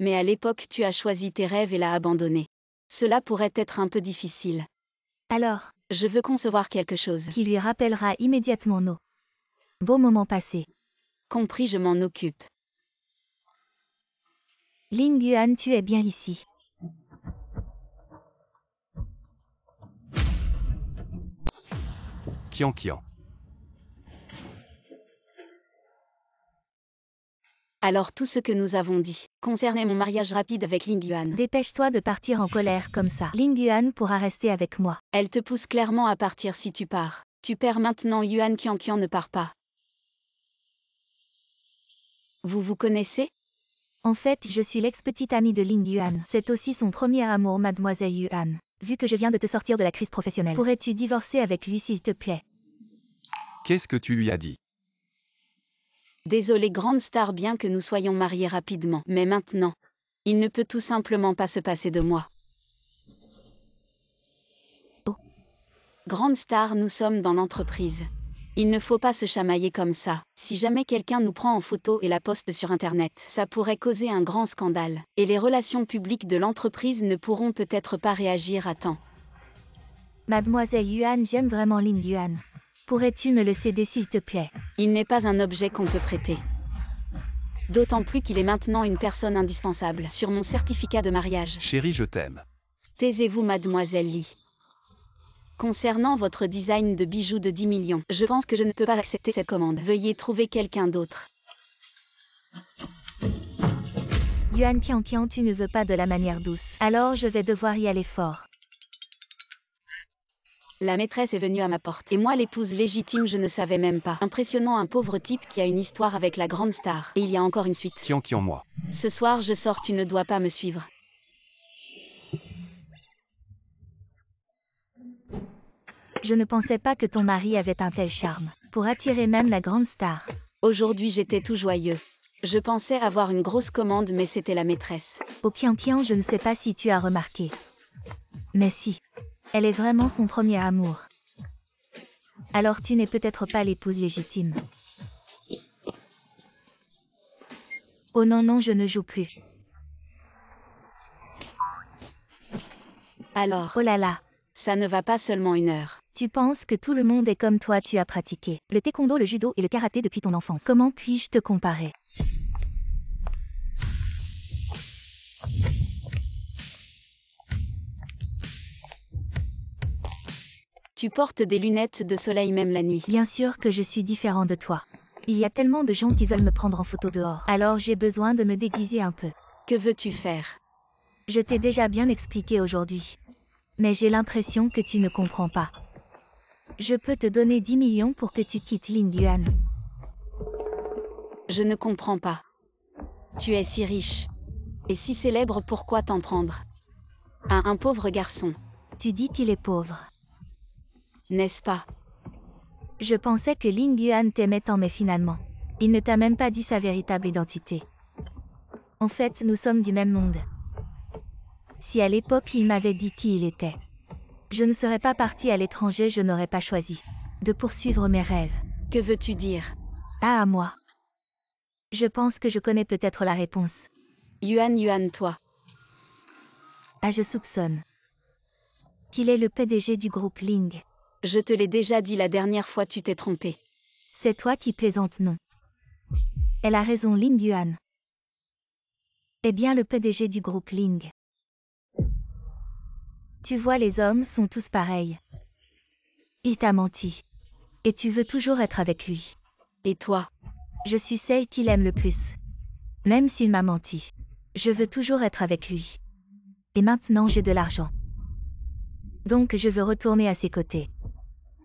Mais à l'époque, tu as choisi tes rêves et l'as abandonné. Cela pourrait être un peu difficile. Alors, je veux concevoir quelque chose qui lui rappellera immédiatement nos beaux moments passés. Compris, je m'en occupe. Ling Yuan, tu es bien ici. Qian. Alors tout ce que nous avons dit concernait mon mariage rapide avec Ling Yuan. Dépêche-toi de partir en colère comme ça. Ling Yuan pourra rester avec moi. Elle te pousse clairement à partir si tu pars. Tu perds maintenant. Yuan Qian ne part pas. Vous vous connaissez? En fait, je suis l'ex-petite amie de Ling Yuan. C'est aussi son premier amour, mademoiselle Yuan. Vu que je viens de te sortir de la crise professionnelle, pourrais-tu divorcer avec lui s'il te plaît? Qu'est-ce que tu lui as dit? Désolé grande star, bien que nous soyons mariés rapidement, mais maintenant, il ne peut tout simplement pas se passer de moi. Oh. Grande star, nous sommes dans l'entreprise. Il ne faut pas se chamailler comme ça. Si jamais quelqu'un nous prend en photo et la poste sur Internet, ça pourrait causer un grand scandale. Et les relations publiques de l'entreprise ne pourront peut-être pas réagir à temps. Mademoiselle Yuan, j'aime vraiment Ling Yuan. Pourrais-tu me le céder s'il te plaît? Il n'est pas un objet qu'on peut prêter. D'autant plus qu'il est maintenant une personne indispensable sur mon certificat de mariage. Chérie, je t'aime. Taisez-vous, mademoiselle Lee. Concernant votre design de bijoux de 10 millions, je pense que je ne peux pas accepter cette commande. Veuillez trouver quelqu'un d'autre. Yuan Qian, tu ne veux pas de la manière douce. Alors je vais devoir y aller fort. La maîtresse est venue à ma porte. Et moi, l'épouse légitime, je ne savais même pas. Impressionnant, un pauvre type qui a une histoire avec la grande star. Et il y a encore une suite. Qian, moi. Ce soir, je sors, tu ne dois pas me suivre. Je ne pensais pas que ton mari avait un tel charme, pour attirer même la grande star. Aujourd'hui, j'étais tout joyeux. Je pensais avoir une grosse commande, mais c'était la maîtresse. Oh Qian, je ne sais pas si tu as remarqué. Mais si. Elle est vraiment son premier amour. Alors tu n'es peut-être pas l'épouse légitime. Oh non, je ne joue plus. Alors, oh là là. Ça ne va pas seulement 1 heure. Tu penses que tout le monde est comme toi, tu as pratiqué le taekwondo, le judo et le karaté depuis ton enfance. Comment puis-je te comparer? Tu portes des lunettes de soleil même la nuit. Bien sûr que je suis différent de toi. Il y a tellement de gens qui veulent me prendre en photo dehors. Alors j'ai besoin de me déguiser un peu. Que veux-tu faire? Je t'ai déjà bien expliqué aujourd'hui. Mais j'ai l'impression que tu ne comprends pas. Je peux te donner 10 millions pour que tu quittes Ling Yuan. Je ne comprends pas. Tu es si riche. Et si célèbre, pourquoi t'en prendre à un pauvre garçon? Tu dis qu'il est pauvre. N'est-ce pas? Je pensais que Ling Yuan t'aimait tant, mais finalement, il ne t'a même pas dit sa véritable identité. En fait, nous sommes du même monde. Si à l'époque il m'avait dit qui il était, je ne serais pas partie à l'étranger, je n'aurais pas choisi de poursuivre mes rêves. Que veux-tu dire? Ah, à moi. Je pense que je connais peut-être la réponse. Yuan, toi. Ah, je soupçonne qu'il est le PDG du groupe Ling. Je te l'ai déjà dit la dernière fois, tu t'es trompé. C'est toi qui plaisantes, non? Elle a raison, Ling Yuan est bien le PDG du groupe Ling. Tu vois, les hommes sont tous pareils. Il t'a menti. Et tu veux toujours être avec lui. Et toi? Je suis celle qu'il aime le plus. Même s'il m'a menti. Je veux toujours être avec lui. Et maintenant j'ai de l'argent. Donc je veux retourner à ses côtés.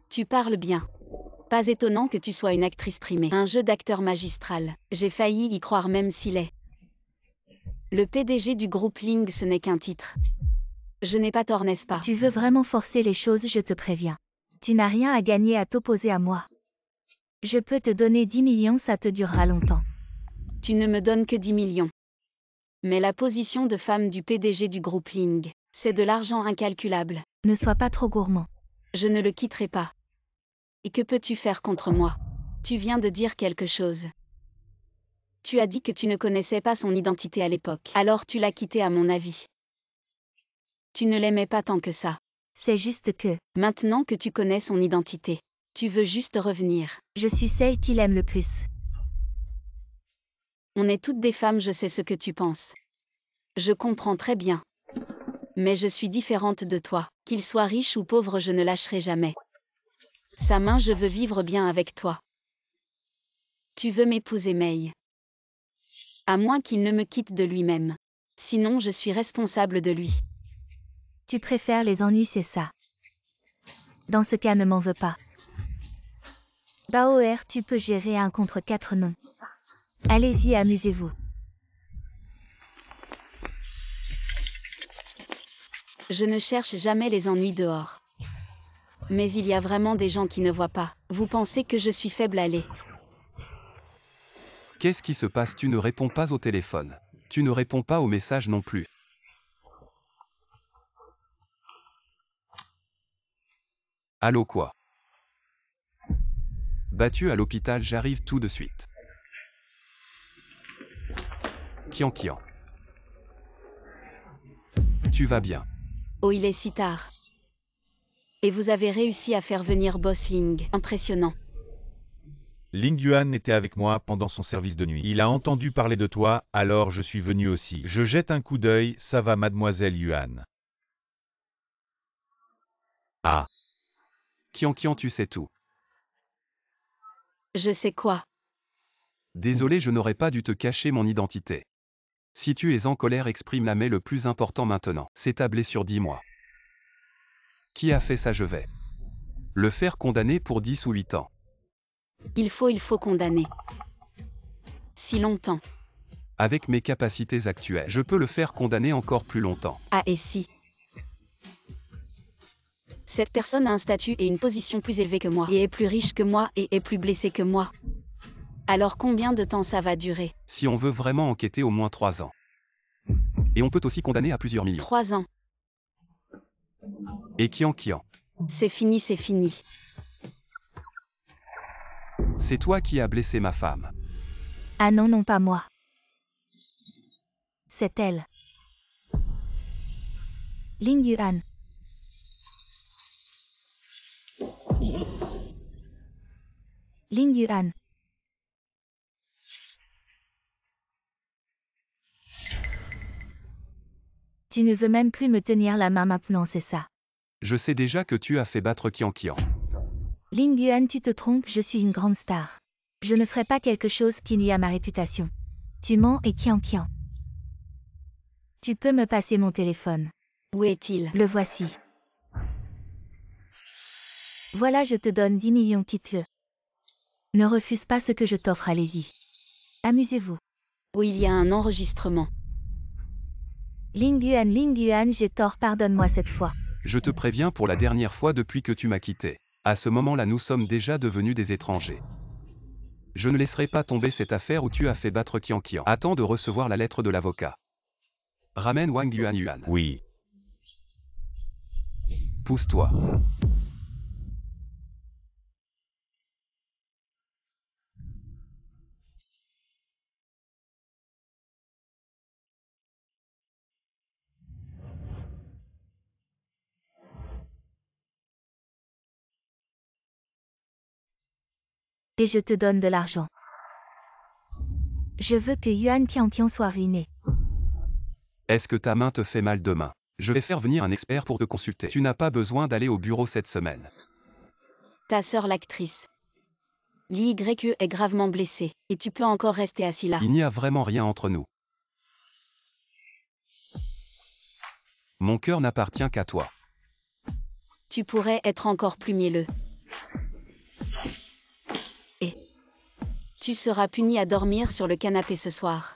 Tu parles bien. Pas étonnant que tu sois une actrice primée. Un jeu d'acteur magistral. J'ai failli y croire même s'il est. Le PDG du groupe Ling, ce n'est qu'un titre. Je n'ai pas tort, n'est-ce pas? Tu veux vraiment forcer les choses, je te préviens. Tu n'as rien à gagner à t'opposer à moi. Je peux te donner 10 millions, ça te durera longtemps. Tu ne me donnes que 10 millions. Mais la position de femme du PDG du groupe Ling, c'est de l'argent incalculable. Ne sois pas trop gourmand. Je ne le quitterai pas. Et que peux-tu faire contre moi? Tu viens de dire quelque chose. Tu as dit que tu ne connaissais pas son identité à l'époque. Alors tu l'as quitté à mon avis. Tu ne l'aimais pas tant que ça. C'est juste que, Maintenant que tu connais son identité, tu veux juste revenir. je suis celle qu'il aime le plus. On est toutes des femmes, je sais ce que tu penses. Je comprends très bien. Mais je suis différente de toi. Qu'il soit riche ou pauvre, je ne lâcherai jamais sa main, je veux vivre bien avec toi. Tu veux m'épouser, May? À moins qu'il ne me quitte de lui-même. Sinon, je suis responsable de lui. Tu préfères les ennuis, c'est ça. Dans ce cas, ne m'en veux pas. Baoer, tu peux gérer 1 contre 4 non. Allez-y, amusez-vous. Je ne cherche jamais les ennuis dehors. Mais il y a vraiment des gens qui ne voient pas. Vous pensez que je suis faible, allez. Qu'est-ce qui se passe? Tu ne réponds pas au téléphone. Tu ne réponds pas aux messages non plus. Allô quoi? Battu à l'hôpital, j'arrive tout de suite. Kian Kian. Tu vas bien? Oh, il est si tard. Et vous avez réussi à faire venir Boss Ling. Impressionnant. Ling Yuan était avec moi pendant son service de nuit. Il a entendu parler de toi, alors je suis venu aussi. Je jette un coup d'œil, ça va mademoiselle Yuan. Ah. Kian Kian, tu sais tout. Je sais quoi. Désolé, je n'aurais pas dû te cacher mon identité. Si tu es en colère, exprime-la, mais le plus important maintenant, c'est ta blessure, dis-moi. Qui a fait ça? Je vais le faire condamner pour 10 ou 8 ans. Il faut condamner. Si longtemps. Avec mes capacités actuelles, je peux le faire condamner encore plus longtemps. Ah, et si cette personne a un statut et une position plus élevée que moi, et est plus riche que moi, et est plus blessée que moi. Alors combien de temps ça va durer? Si on veut vraiment enquêter, au moins 3 ans. Et on peut aussi condamner à plusieurs millions. 3 ans. Et Kian Kian, C'est fini, c'est fini. c'est toi qui as blessé ma femme. Ah non, non, pas moi. C'est elle. Ling Yuan. Ling Yuan. Tu ne veux même plus me tenir la main maintenant, c'est ça. Je sais déjà que tu as fait battre Kian Kian. Ling Yuan, tu te trompes, je suis une grande star. Je ne ferai pas quelque chose qui nuit à ma réputation. Tu mens et Kian Kian. Tu peux me passer mon téléphone. Où est-il? Le voici. Voilà, je te donne 10 millions, quitte-le. Ne refuse pas ce que je t'offre, allez-y. Amusez-vous. Où il y a un enregistrement. Ling Yuan, j'ai tort, pardonne-moi cette fois. Je te préviens pour la dernière fois depuis que tu m'as quitté. À ce moment-là, nous sommes déjà devenus des étrangers. Je ne laisserai pas tomber cette affaire où tu as fait battre Kian Kian. Attends de recevoir la lettre de l'avocat. Ramène Wang Yuan Yuan. Oui. Pousse-toi. Et je te donne de l'argent. Je veux que Yuan Qianqian soit ruiné. Est-ce que ta main te fait mal demain? Je vais faire venir un expert pour te consulter. Tu n'as pas besoin d'aller au bureau cette semaine. Ta sœur l'actrice. Li YE est gravement blessée, et tu peux encore rester assis là. Il n'y a vraiment rien entre nous. Mon cœur n'appartient qu'à toi. Tu pourrais être encore plus mielleux. Tu seras puni à dormir sur le canapé ce soir.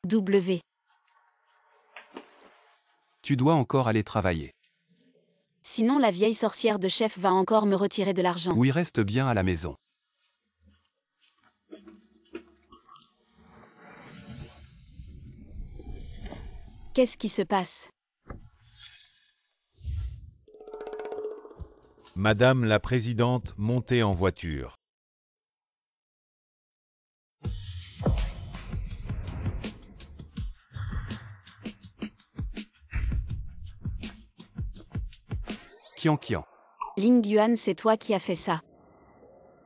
W. Tu dois encore aller travailler. Sinon la vieille sorcière de chef va encore me retirer de l'argent. Oui, reste bien à la maison. Qu'est-ce qui se passe? Madame la présidente, montez en voiture. Qian. Ling Yuan, c'est toi qui as fait ça.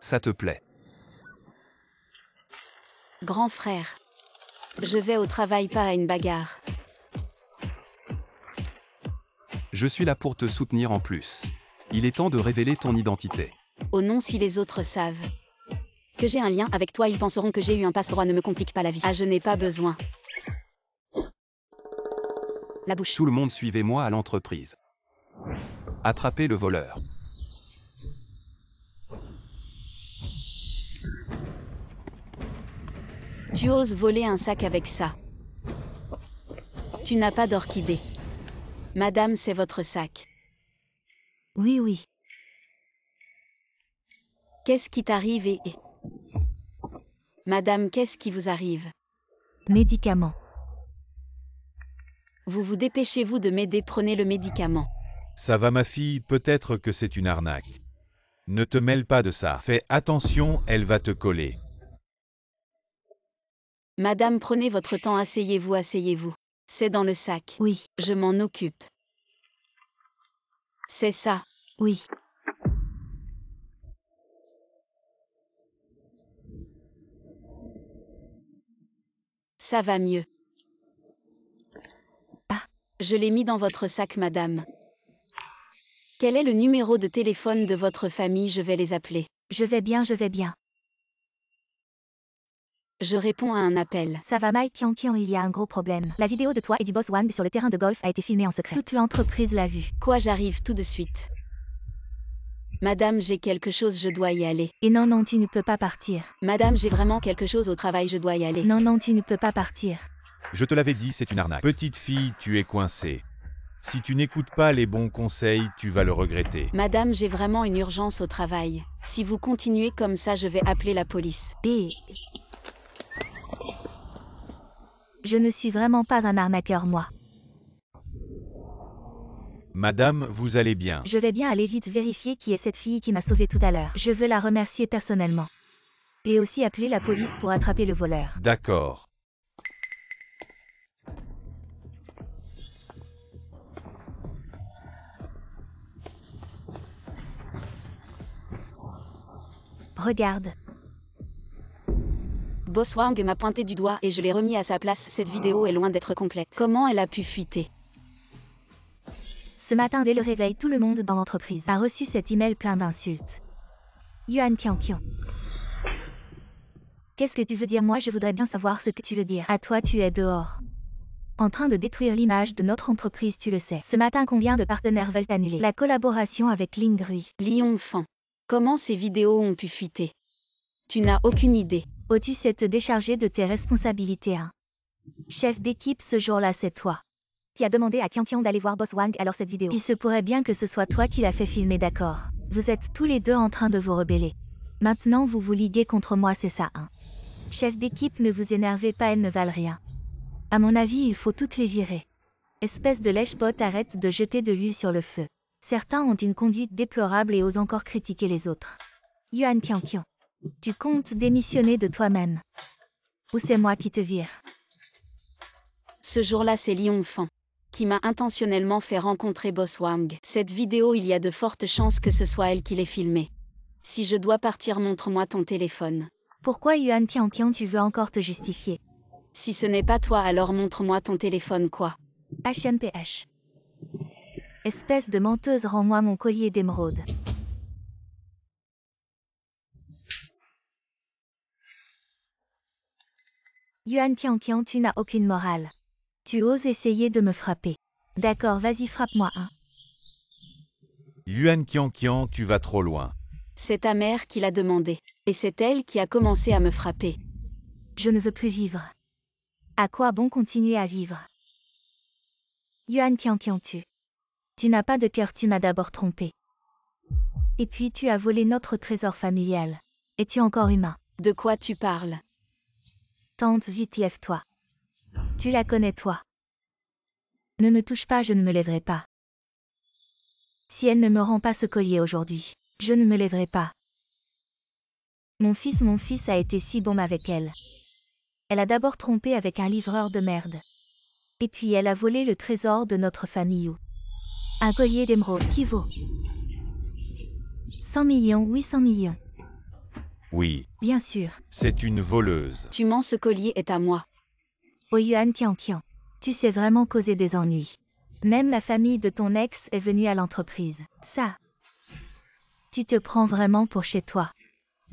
Ça te plaît. Grand frère. Je vais au travail, pas à une bagarre. Je suis là pour te soutenir en plus. Il est temps de révéler ton identité. Oh non, si les autres savent que j'ai un lien avec toi, ils penseront que j'ai eu un passe-droit. Ne me complique pas la vie. Ah, je n'ai pas besoin. La bouche. Tout le monde suivez-moi à l'entreprise. Attrapez le voleur. Tu oses voler un sac avec ça. Tu n'as pas d'orchidée. Madame, c'est votre sac. Oui, oui. Qu'est-ce qui t'arrive et... Madame, qu'est-ce qui vous arrive? Médicaments. Vous vous dépêchez-vous de m'aider, prenez le médicament. Ça va ma fille, peut-être que c'est une arnaque. Ne te mêle pas de ça. Fais attention, elle va te coller. Madame, prenez votre temps, asseyez-vous, asseyez-vous. C'est dans le sac. Oui, Je m'en occupe. C'est ça. oui. Ça va mieux. Ah. Je l'ai mis dans votre sac, madame. Quel est le numéro de téléphone de votre famille? Je vais les appeler. Je vais bien, je vais bien. Je réponds à un appel. Ça va Mike Qian, il y a un gros problème. La vidéo de toi et du boss Wang sur le terrain de golf a été filmée en secret. Toute l'entreprise l'a vue. Quoi, j'arrive tout de suite. Madame, j'ai quelque chose, je dois y aller. Et non, non, tu ne peux pas partir. Madame, j'ai vraiment quelque chose au travail, je dois y aller. Non, non, tu ne peux pas partir. Je te l'avais dit, c'est une arnaque. Petite fille, tu es coincée. Si tu n'écoutes pas les bons conseils, tu vas le regretter. Madame, j'ai vraiment une urgence au travail. Si vous continuez comme ça, je vais appeler la police. Et... Je ne suis vraiment pas un arnaqueur, moi. Madame, vous allez bien. Je vais bien aller vite vérifier qui est cette fille qui m'a sauvée tout à l'heure. Je veux la remercier personnellement. Et aussi appeler la police pour attraper le voleur. D'accord. Regarde. Boss Wang m'a pointé du doigt et je l'ai remis à sa place. Cette vidéo est loin d'être complète. Comment elle a pu fuiter? Ce matin dès le réveil, tout le monde dans l'entreprise a reçu cet email plein d'insultes. Yuan Qian. Qu'est-ce que tu veux dire? Moi je voudrais bien savoir ce que tu veux dire. À toi, tu es dehors. En train de détruire l'image de notre entreprise, tu le sais. Ce matin, combien de partenaires veulent annuler la collaboration avec Ling Rui? Lion Fan. Comment ces vidéos ont pu fuiter? Tu n'as aucune idée. Oh, tu sais te décharger de tes responsabilités, hein. Chef d'équipe, ce jour-là, c'est toi qui a demandé à Qian d'aller voir Boss Wang. Alors cette vidéo, il se pourrait bien que ce soit toi qui l'as fait filmer, d'accord? Vous êtes tous les deux en train de vous rebeller. Maintenant vous vous liguez contre moi, c'est ça, hein? Chef d'équipe, ne vous énervez pas, elles ne valent rien. À mon avis, il faut toutes les virer. Espèce de lèche-botte, arrête de jeter de l'huile sur le feu. Certains ont une conduite déplorable et osent encore critiquer les autres. Yuan Qian, tu comptes démissionner de toi-même? Ou c'est moi qui te vire? Ce jour-là, c'est Lion Fan qui m'a intentionnellement fait rencontrer Boss Wang. Cette vidéo, il y a de fortes chances que ce soit elle qui l'ait filmée. Si je dois partir, montre-moi ton téléphone. Pourquoi Yuan Tianqian tu veux encore te justifier? Si ce n'est pas toi, alors montre-moi ton téléphone quoi. HMPH. Espèce de menteuse, rends-moi mon collier d'émeraude. Yuan Tianqian, tu n'as aucune morale. Tu oses essayer de me frapper. D'accord, vas-y, frappe-moi un. Yuan Qianqian, tu vas trop loin. C'est ta mère qui l'a demandé. Et c'est elle qui a commencé à me frapper. Je ne veux plus vivre. À quoi bon continuer à vivre? Yuan Tianqian, tu n'as pas de cœur, tu m'as d'abord trompé. Et puis tu as volé notre trésor familial. Es-tu encore humain? De quoi tu parles? Tante, vite, lève-toi. Tu la connais, toi. Ne me touche pas, je ne me lèverai pas. Si elle ne me rend pas ce collier aujourd'hui, je ne me lèverai pas. Mon fils a été si bon avec elle. Elle a d'abord trompé avec un livreur de merde. Et puis elle a volé le trésor de notre famille. Un collier d'émeraude qui vaut 100 millions, oui 100 millions. Oui, Bien sûr. c'est une voleuse. Tu mens, ce collier est à moi. Oh Yuan Tianqian, tu sais vraiment causer des ennuis. Même la famille de ton ex est venue à l'entreprise. Ça. Tu te prends vraiment pour chez toi.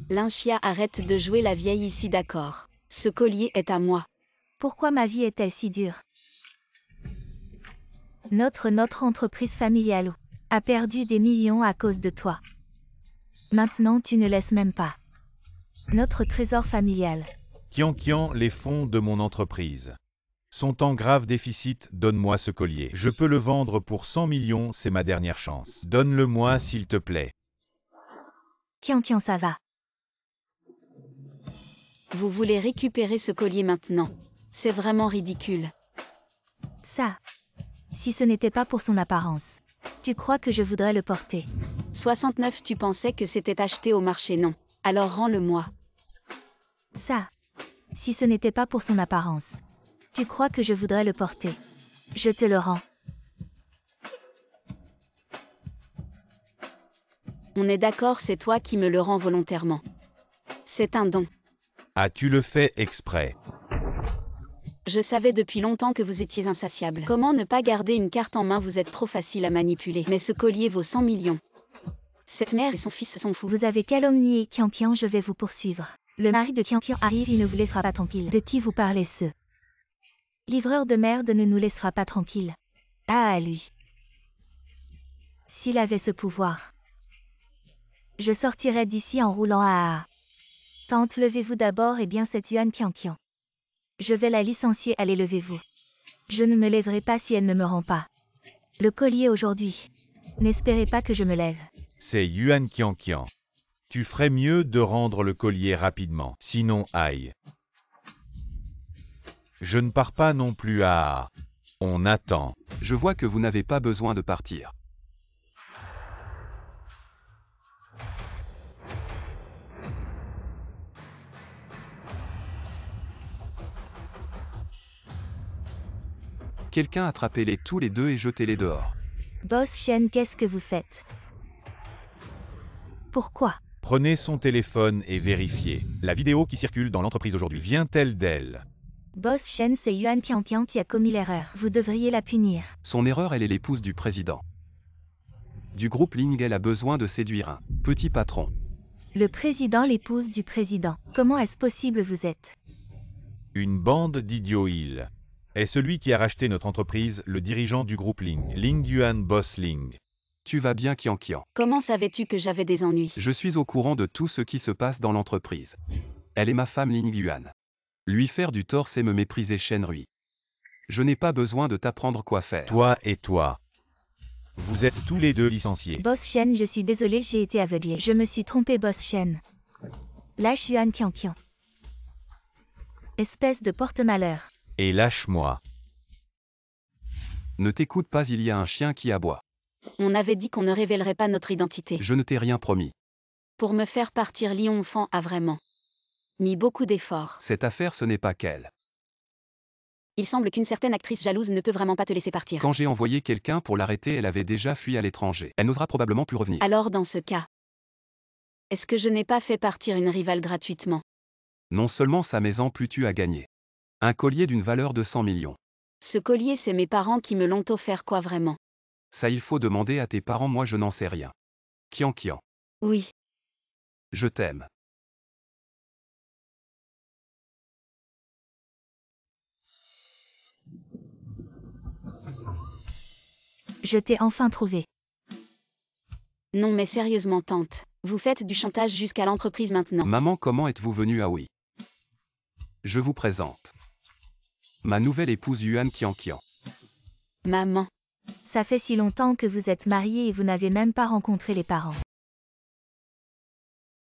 Linchia, arrête de jouer la vieille ici, d'accord. Ce collier est à moi. Pourquoi ma vie est-elle si dure? Notre entreprise familiale a perdu des millions à cause de toi. Maintenant tu ne laisses même pas notre trésor familial. Qianqian, les fonds de mon entreprise sont en grave déficit, donne-moi ce collier. Je peux le vendre pour 100 millions, c'est ma dernière chance. Donne-le-moi s'il te plaît. Qianqian, ça va. Vous voulez récupérer ce collier maintenant? C'est vraiment ridicule. Ça. Si ce n'était pas pour son apparence, tu crois que je voudrais le porter? 69, tu pensais que c'était acheté au marché, non? Alors rends-le-moi. Ça. Si ce n'était pas pour son apparence, tu crois que je voudrais le porter? Je te le rends. On est d'accord, c'est toi qui me le rends volontairement. C'est un don. As-tu le fait exprès? Je savais depuis longtemps que vous étiez insatiable. Comment ne pas garder une carte en main? Vous êtes trop facile à manipuler. Mais ce collier vaut 100 millions. Cette mère et son fils sont fous. Vous avez calomnié Qianqian, je vais vous poursuivre. Le mari de Qianqian arrive, il ne vous laissera pas tranquille. De qui vous parlez, ce livreur de merde ne nous laissera pas tranquille. Ah, lui. S'il avait ce pouvoir, je sortirais d'ici en roulant à... Tante, levez-vous d'abord, et bien cette Yuan Qianqian. Je vais la licencier, allez, levez-vous. Je ne me lèverai pas si elle ne me rend pas le collier aujourd'hui. N'espérez pas que je me lève. C'est Yuan Qianqian. Tu ferais mieux de rendre le collier rapidement, sinon aïe. Je ne pars pas non plus à... On attend. Je vois que vous n'avez pas besoin de partir. Quelqu'un attrapez-les tous les deux et jetez-les dehors. Boss Shen, qu'est-ce que vous faites? Pourquoi? Prenez son téléphone et vérifiez. La vidéo qui circule dans l'entreprise aujourd'hui vient-elle d'elle? Boss Shen, c'est Yuan Qianqian qui a commis l'erreur. Vous devriez la punir. Son erreur, elle est l'épouse du président. Du groupe Ling, elle a besoin de séduire un petit patron. Le président, l'épouse du président. Comment est-ce possible, vous êtes? Une bande d'idiots. Il est celui qui a racheté notre entreprise, le dirigeant du groupe Ling. Ling Yuan, boss Ling. Tu vas bien, Qianqian? Comment savais-tu que j'avais des ennuis? Je suis au courant de tout ce qui se passe dans l'entreprise. Elle est ma femme, Ling Yuan. Lui faire du tort, c'est me mépriser, Shen Rui. Je n'ai pas besoin de t'apprendre quoi faire. Toi et toi. Vous êtes tous les deux licenciés. Boss Shen, je suis désolé, j'ai été aveuglé. Je me suis trompé, Boss Shen. Lâche Yuan Qianqian. Espèce de porte-malheur. Et lâche-moi. Ne t'écoute pas, il y a un chien qui aboie. On avait dit qu'on ne révélerait pas notre identité. Je ne t'ai rien promis. Pour me faire partir, Lion Fan a vraiment mis beaucoup d'efforts. Cette affaire, ce n'est pas qu'elle. Il semble qu'une certaine actrice jalouse ne peut vraiment pas te laisser partir. Quand j'ai envoyé quelqu'un pour l'arrêter, elle avait déjà fui à l'étranger. Elle n'osera probablement plus revenir. Alors dans ce cas, est-ce que je n'ai pas fait partir une rivale gratuitement? Non seulement sa maison plus tu as gagné. Un collier d'une valeur de 100 millions. Ce collier, c'est mes parents qui me l'ont offert, quoi, vraiment? Ça, il faut demander à tes parents, moi je n'en sais rien. Kian Kian. Oui. Je t'aime. Je t'ai enfin trouvé. Non mais sérieusement tante, vous faites du chantage jusqu'à l'entreprise maintenant. Maman, comment êtes-vous venue à Oui? Je vous présente. Ma nouvelle épouse Yuan Kian Kian. Maman. Ça fait si longtemps que vous êtes mariés et vous n'avez même pas rencontré les parents.